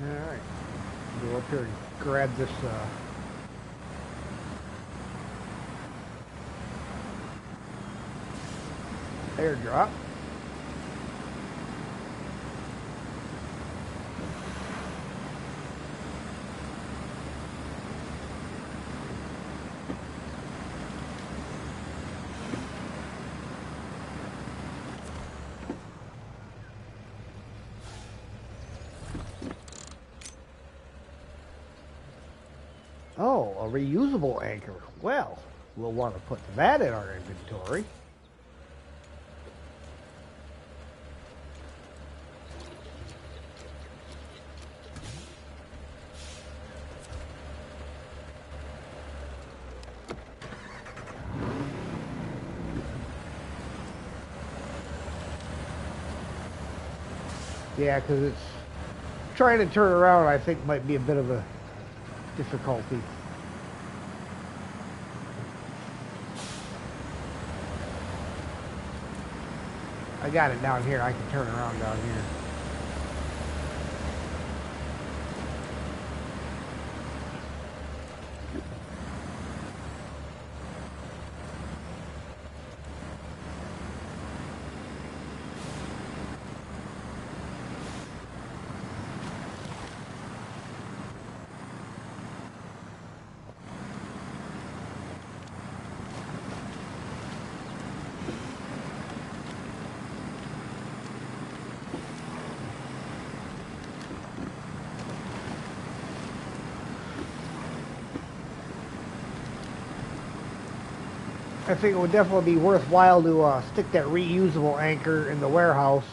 Alright, go up here and grab this airdrop. Oh, a reusable anchor. Well, we'll want to put that in our inventory. Yeah, because it's trying to turn around, I think, might be a bit of a difficulty. I got it down here. I can turn around down here. I think it would definitely be worthwhile to stick that reusable anchor in the warehouse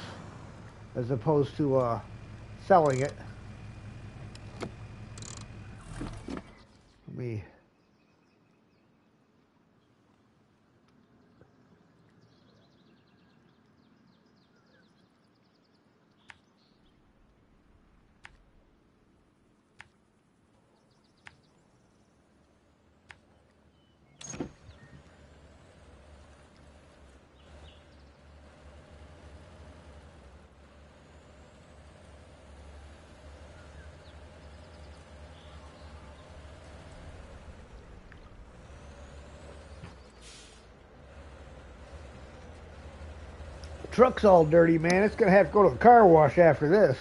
as opposed to selling it. Let me... Truck's all dirty, man. It's gonna have to go to the car wash after this.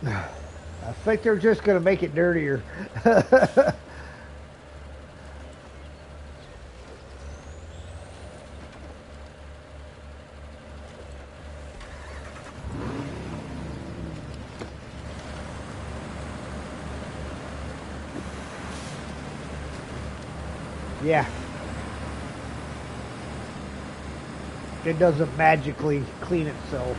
I think they're just gonna make it dirtier. Yeah. It doesn't magically clean itself.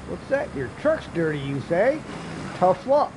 What's that? Your truck's dirty, you say? Tough luck.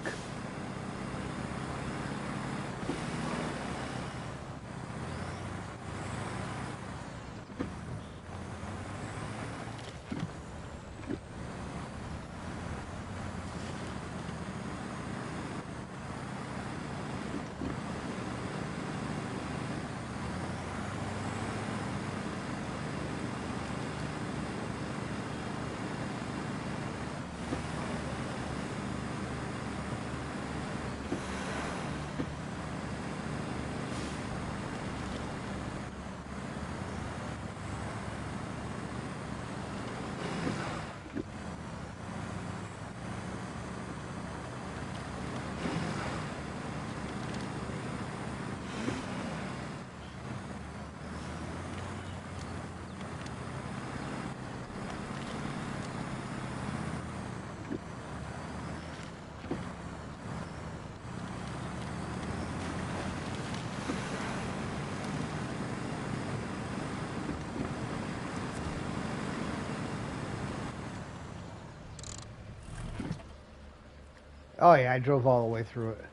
Oh yeah, I drove all the way through it.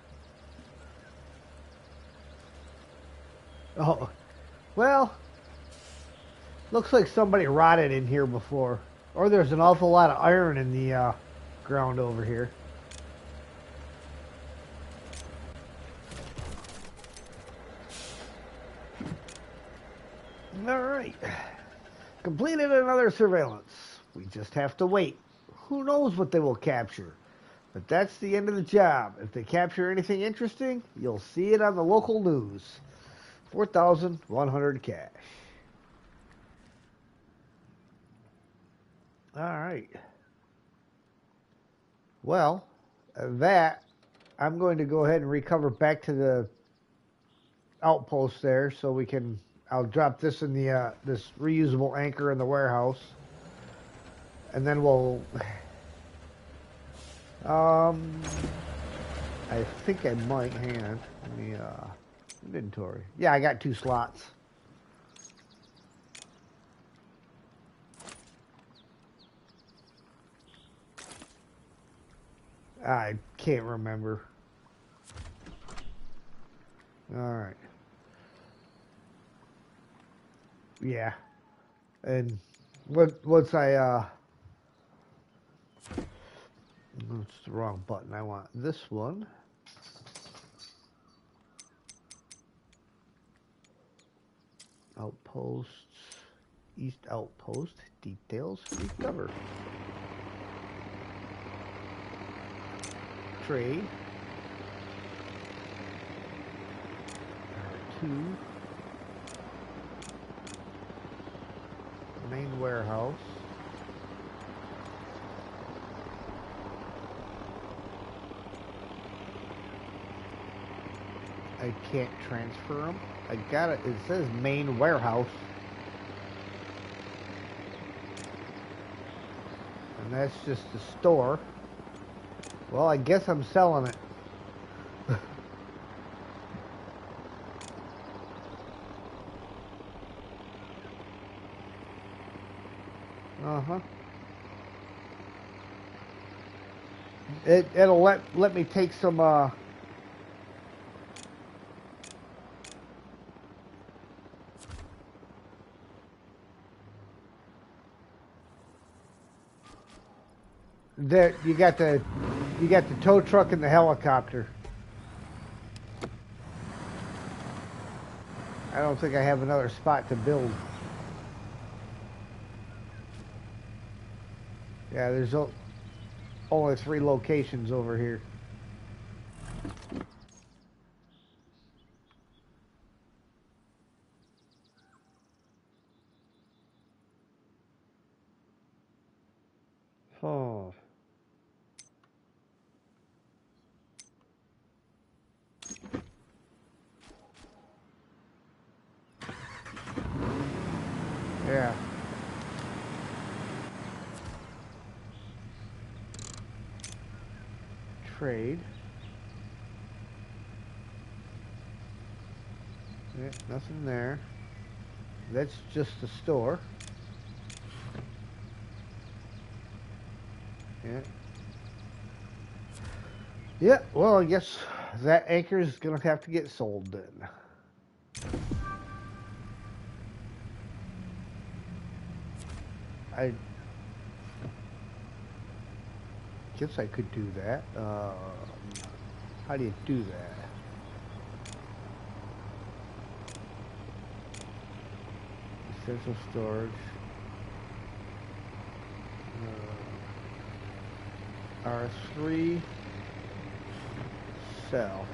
Oh, well, looks like somebody rotted in here before. Or there's an awful lot of iron in the ground over here. Alright. Completed another surveillance. We just have to wait. Who knows what they will capture? But that's the end of the job. If they capture anything interesting, you'll see it on the local news. 4,100 cash. Alright. Well, that, I'm going to go ahead and recover back to the outpost there so we can, I'll drop this in the, this reusable anchor in the warehouse. And then we'll, I think I might, hang on, let me, inventory. Yeah, I got 2 slots. I can't remember. Alright. Yeah. And once I, that's the wrong button. I want this one. Outposts. East outpost. Details. Recover. Trade. R2. Main warehouse. I can't transfer them. I got it. It says main warehouse. And that's just the store. Well, I guess I'm selling it. Uh-huh. It'll let me take some there you got the You got the tow truck and the helicopter. I don't think I have another spot to build. Yeah, there's only 3 locations over here. Oh. Yeah. Trade. Yeah, nothing there. That's just the store. Yeah. Yeah, well, I guess that anchor is going to have to get sold then. I guess I could do that. How do you do that? Essential storage. R3. Sell.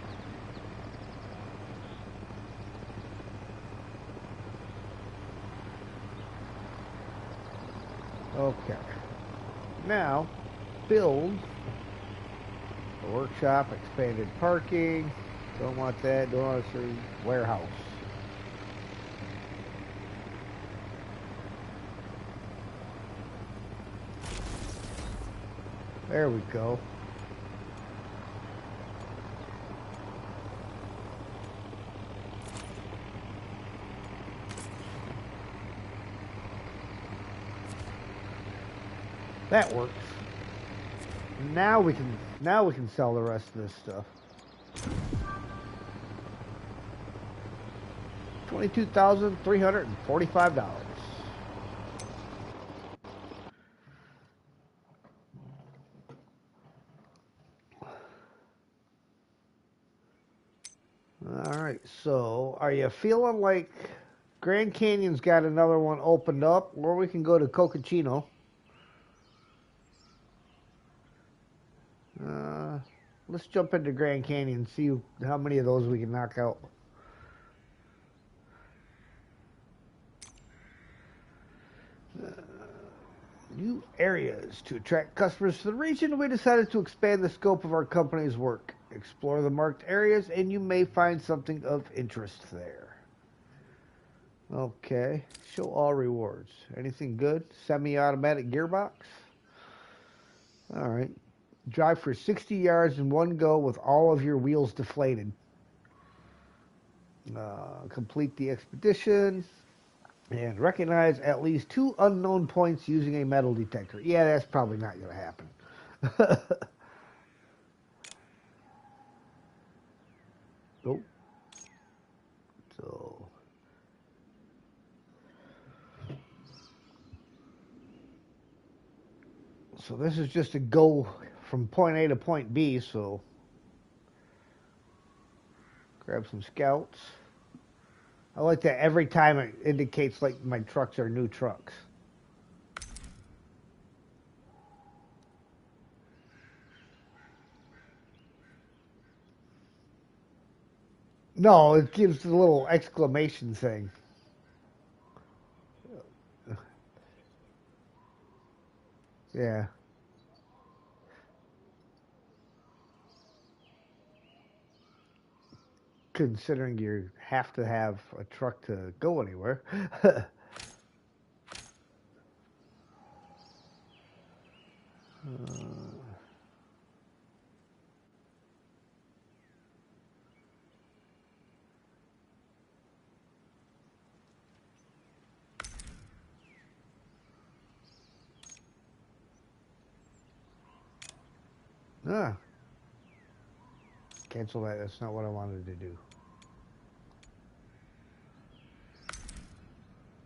Okay. Now, build a workshop, expanded parking. Don't want that. Don't want to see warehouse. There we go. That works. Now we can sell the rest of this stuff. $22,345. All right. So, are you feeling like Grand Canyon's got another one opened up, or we can go to Cocachino? Let's jump into Grand Canyon and see how many of those we can knock out. New areas to attract customers to the region. We decided to expand the scope of our company's work. Explore the marked areas, and you may find something of interest there. Okay. Show all rewards. Anything good? Semi-automatic gearbox. All right. Drive for 60 yards in one go with all of your wheels deflated. Complete the expedition. And recognize at least 2 unknown points using a metal detector. Yeah, that's probably not going to happen. Nope. So this is just a go from point A to point B, so grab some scouts. I like that every time it indicates like my trucks are new trucks. No, it gives the little exclamation thing. Yeah. Considering you have to have a truck to go anywhere. Ah. Cancel that. That's not what I wanted to do.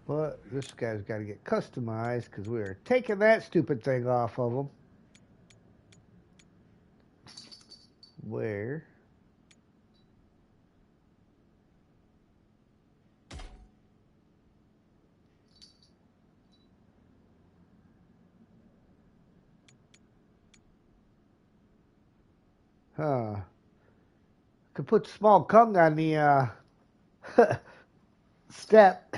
But this guy's got to get customized because we are taking that stupid thing off of him. where could put small kung on the step.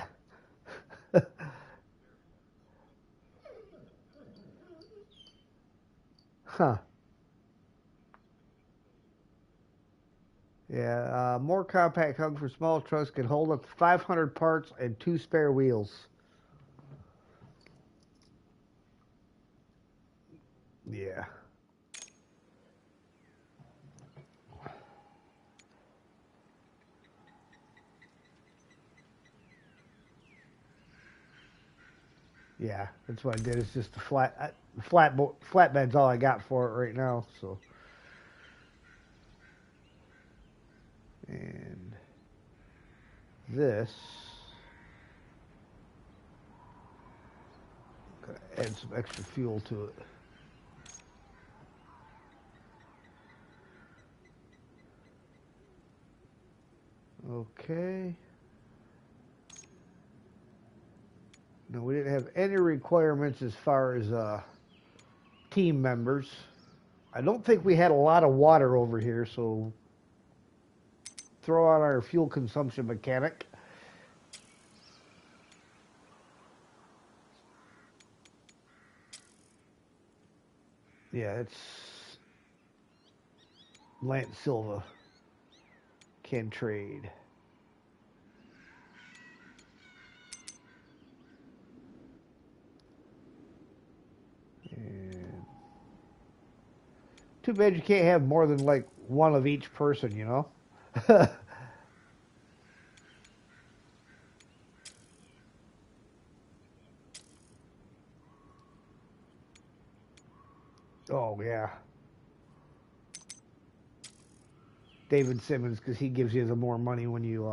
Huh. Yeah, more compact hung for small trucks can hold up to 500 parts and 2 spare wheels. Yeah. Yeah, that's what I did. It's just the flatbed's all I got for it right now. So, and this, gotta add some extra fuel to it. Okay. No, we didn't have any requirements as far as team members. I don't think we had a lot of water over here, so throw out our fuel consumption mechanic. Yeah, it's Lance Silva can trade. And too bad you can't have more than like one of each person, you know? Oh, yeah. David Simmons, because he gives you the more money when you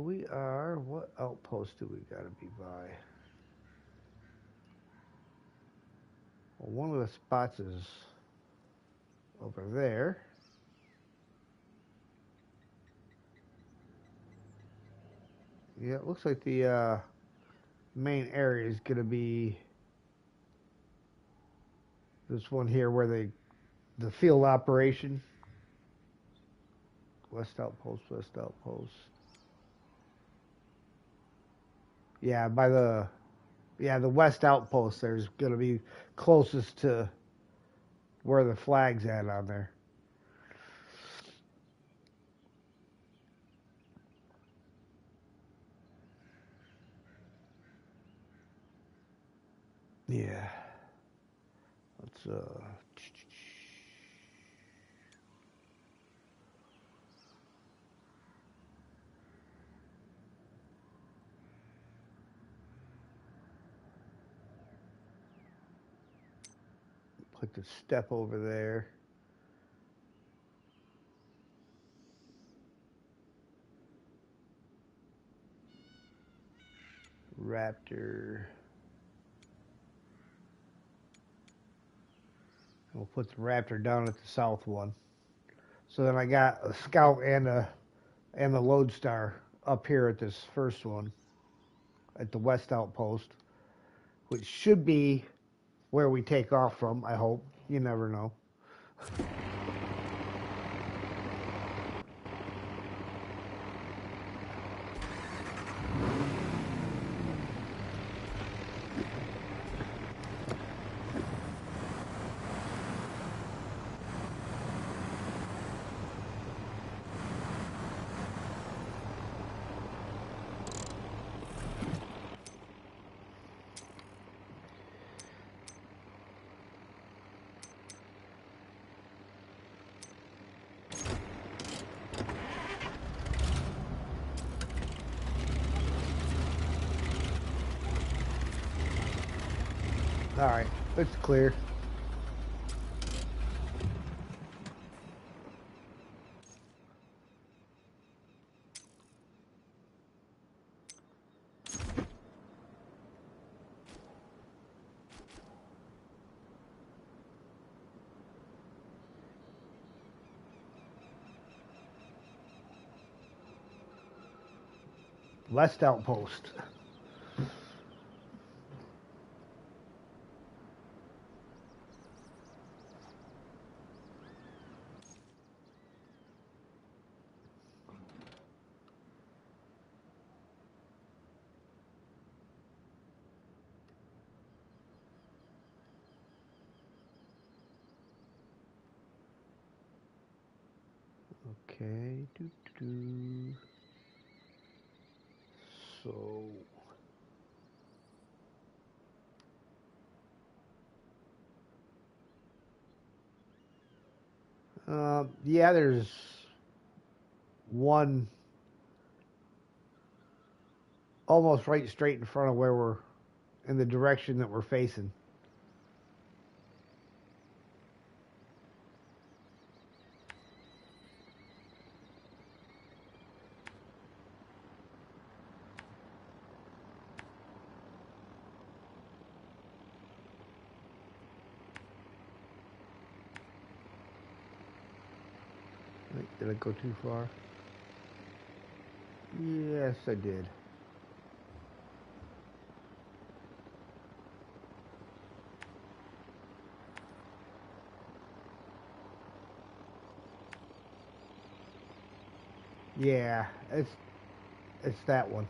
we are, what outpost do we got to be by? Well, one of the spots is over there. Yeah, it looks like the main area is going to be this one here where the field operation. West outpost, west outpost. Yeah, by the west outpost there's going to be closest to where the flag's at on there. Yeah. Let's put the step over there. Raptor. We'll put the Raptor down at the south one. So then I got a Scout and the Lodestar up here at this first one at the west outpost, which should be where we take off from, I hope. You never know. Alright, it's clear. West Outpost. Okay. So. Yeah, there's one almost right straight in front of where we're in the direction that we're facing. Did I go too far? Yes, I did. Yeah, it's that one.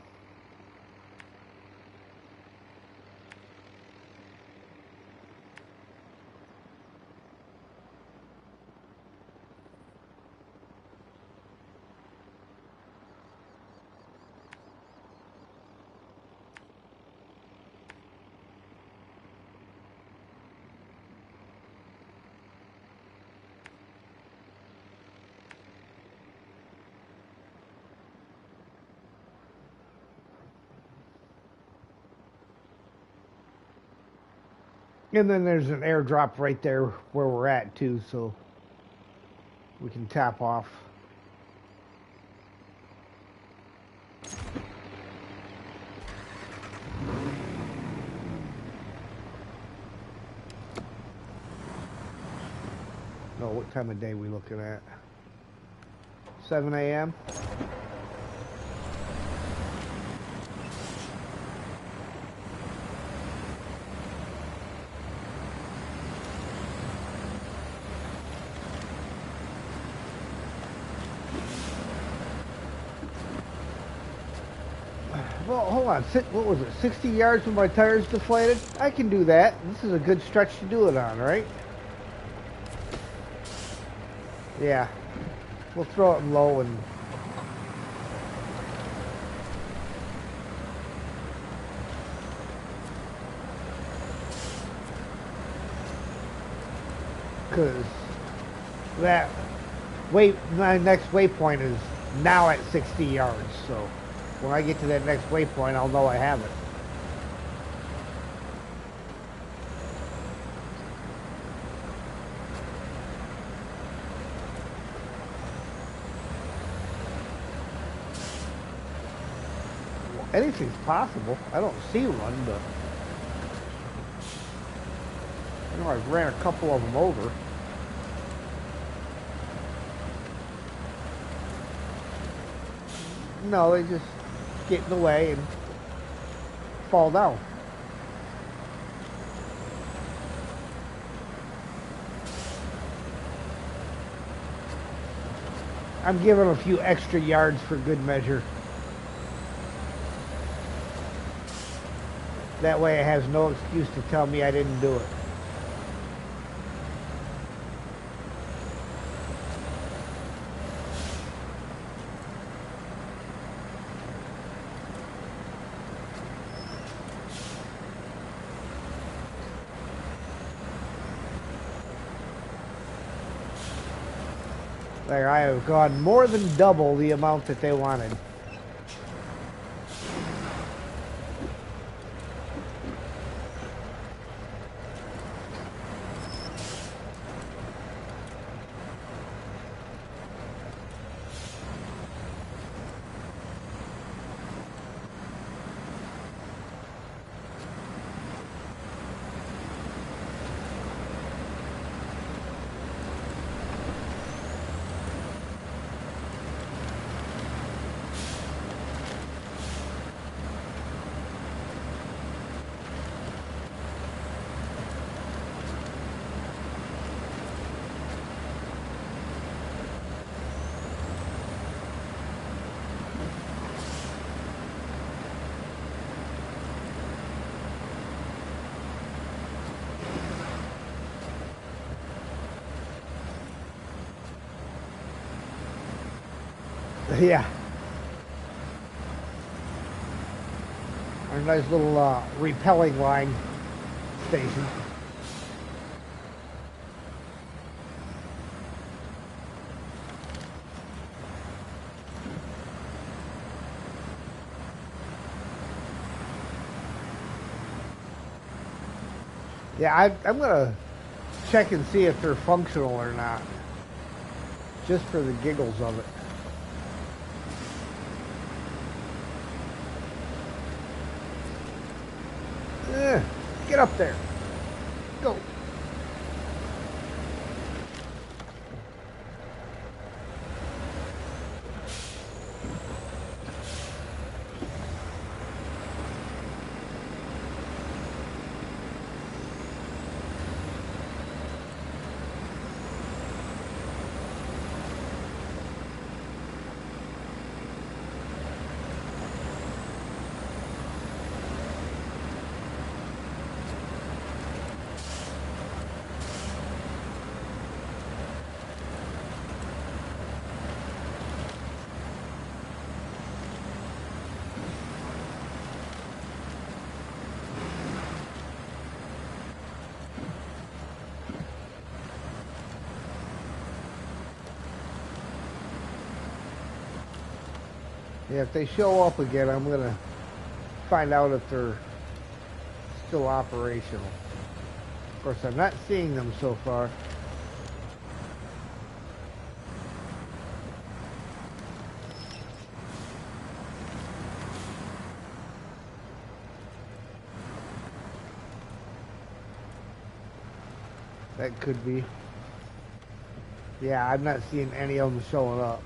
And then there's an airdrop right there where we're at too, so we can tap off. No, what time of day are we looking at? 7 a.m. Well, hold on. What was it? 60 yards when my tires deflated? I can do that. This is a good stretch to do it on, right? Yeah. We'll throw it low and... Because my next waypoint is now at 60 yards, so when I get to that next waypoint, I'll know I have it. Well, anything's possible. I don't see one, but I know I've ran a couple of them over. No, they just get in the way and fall down. I'm giving a few extra yards for good measure. That way it has no excuse to tell me I didn't do it. There, I have gone more than double the amount that they wanted. Yeah. Our nice little repelling line station. Yeah, I'm gonna check and see if they're functional or not, just for the giggles of it. Get up there. Go. Yeah, if they show up again, I'm gonna find out if they're still operational. Of course, I'm not seeing them so far. That could be. Yeah, I'm not seeing any of them showing up.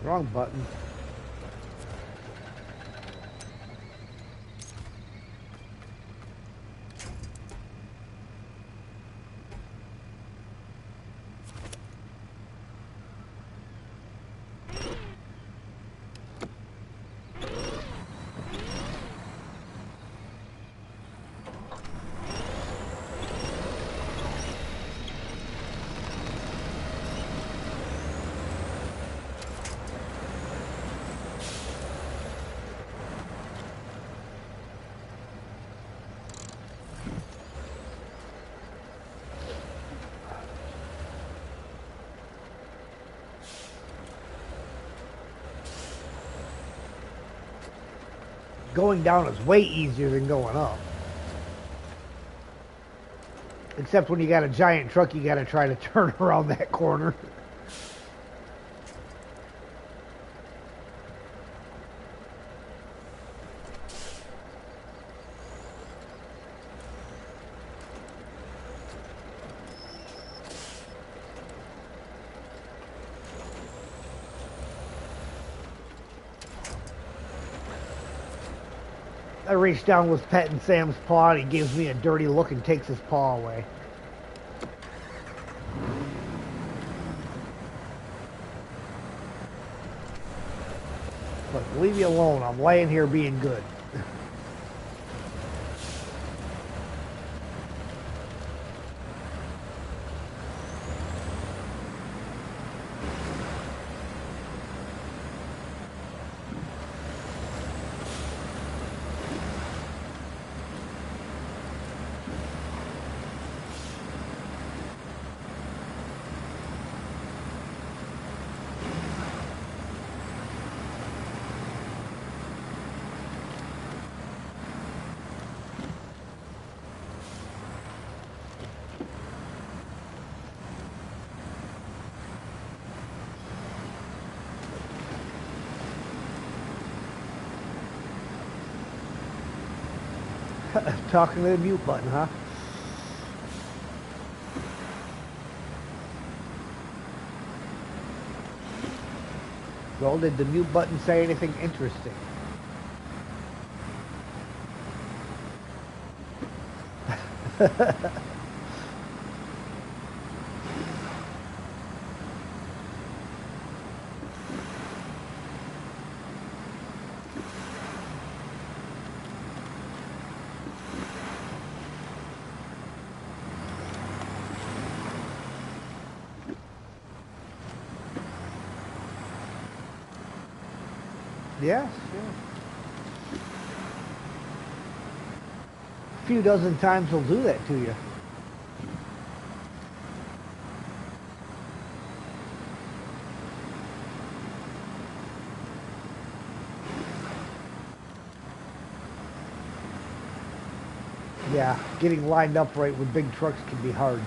Wrong button. Going down is way easier than going up. Except when you got a giant truck, you got to try to turn around that corner. I reach down with petting Sam's paw, and he gives me a dirty look and takes his paw away. But leave me alone. I'm laying here being good. Talking to the mute button, huh? Well, did the mute button say anything interesting? Yes, yes. A few dozen times will do that to you. Yeah, getting lined up right with big trucks can be hard.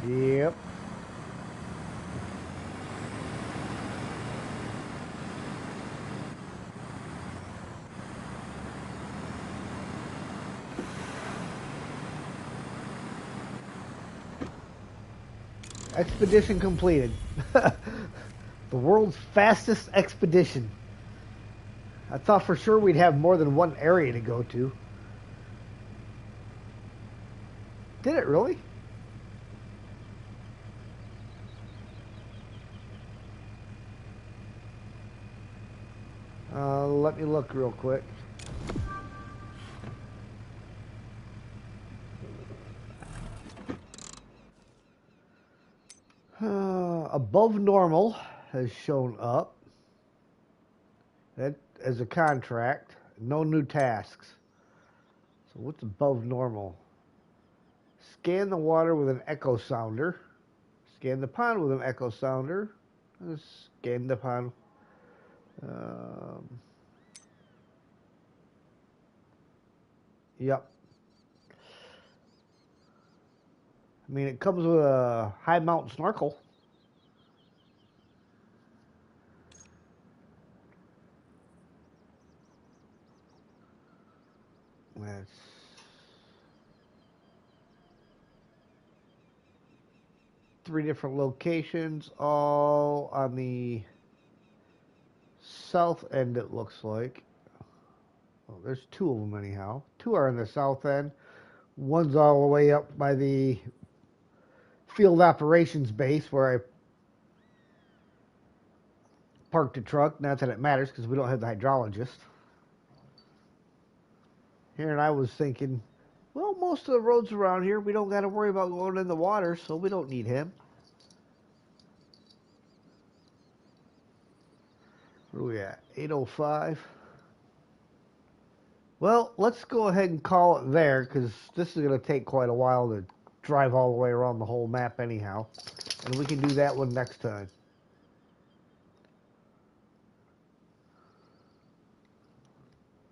Yep. Expedition completed. The world's fastest expedition. I thought for sure we'd have more than one area to go to. Did it really? Let me look real quick. Above normal has shown up. That as a contract. No new tasks. So what's above normal? Scan the water with an echo sounder. Scan the pond with an echo sounder. Scan the pond. Yep. I mean, it comes with a high mount snorkel. That's 3 different locations, all on the south end, it looks like. Oh, there's 2 of them anyhow. 2 are on the south end. One's all the way up by the field operations base where I parked the truck. Not that it matters because we don't have the hydrologist. Here, and I was thinking, well, most of the roads around here, we don't got to worry about going in the water, so we don't need him. Where are we at? 8:05. Well, let's go ahead and call it there because this is going to take quite a while to drive all the way around the whole map anyhow. And we can do that one next time.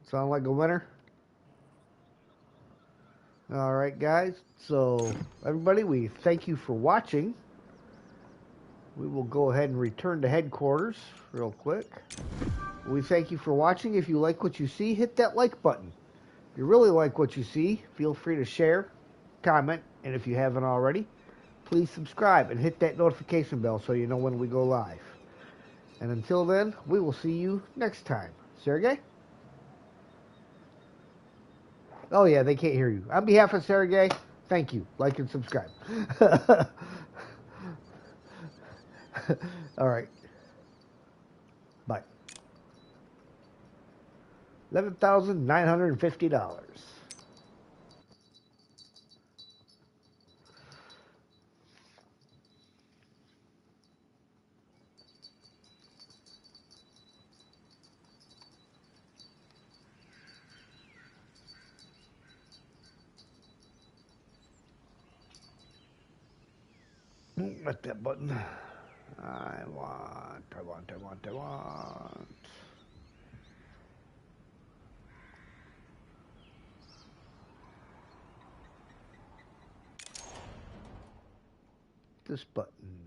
Sound like a winner? All right, guys. So, everybody, we thank you for watching. We will go ahead and return to headquarters real quick. We thank you for watching. If you like what you see, hit that like button. If you really like what you see, feel free to share, comment, and if you haven't already, please subscribe and hit that notification bell so you know when we go live. And until then, we will see you next time. Sergey? Oh yeah, they can't hear you. On behalf of Sergey, thank you. Like and subscribe. All right. Bye. $11,950. Hit that button. I want. This button.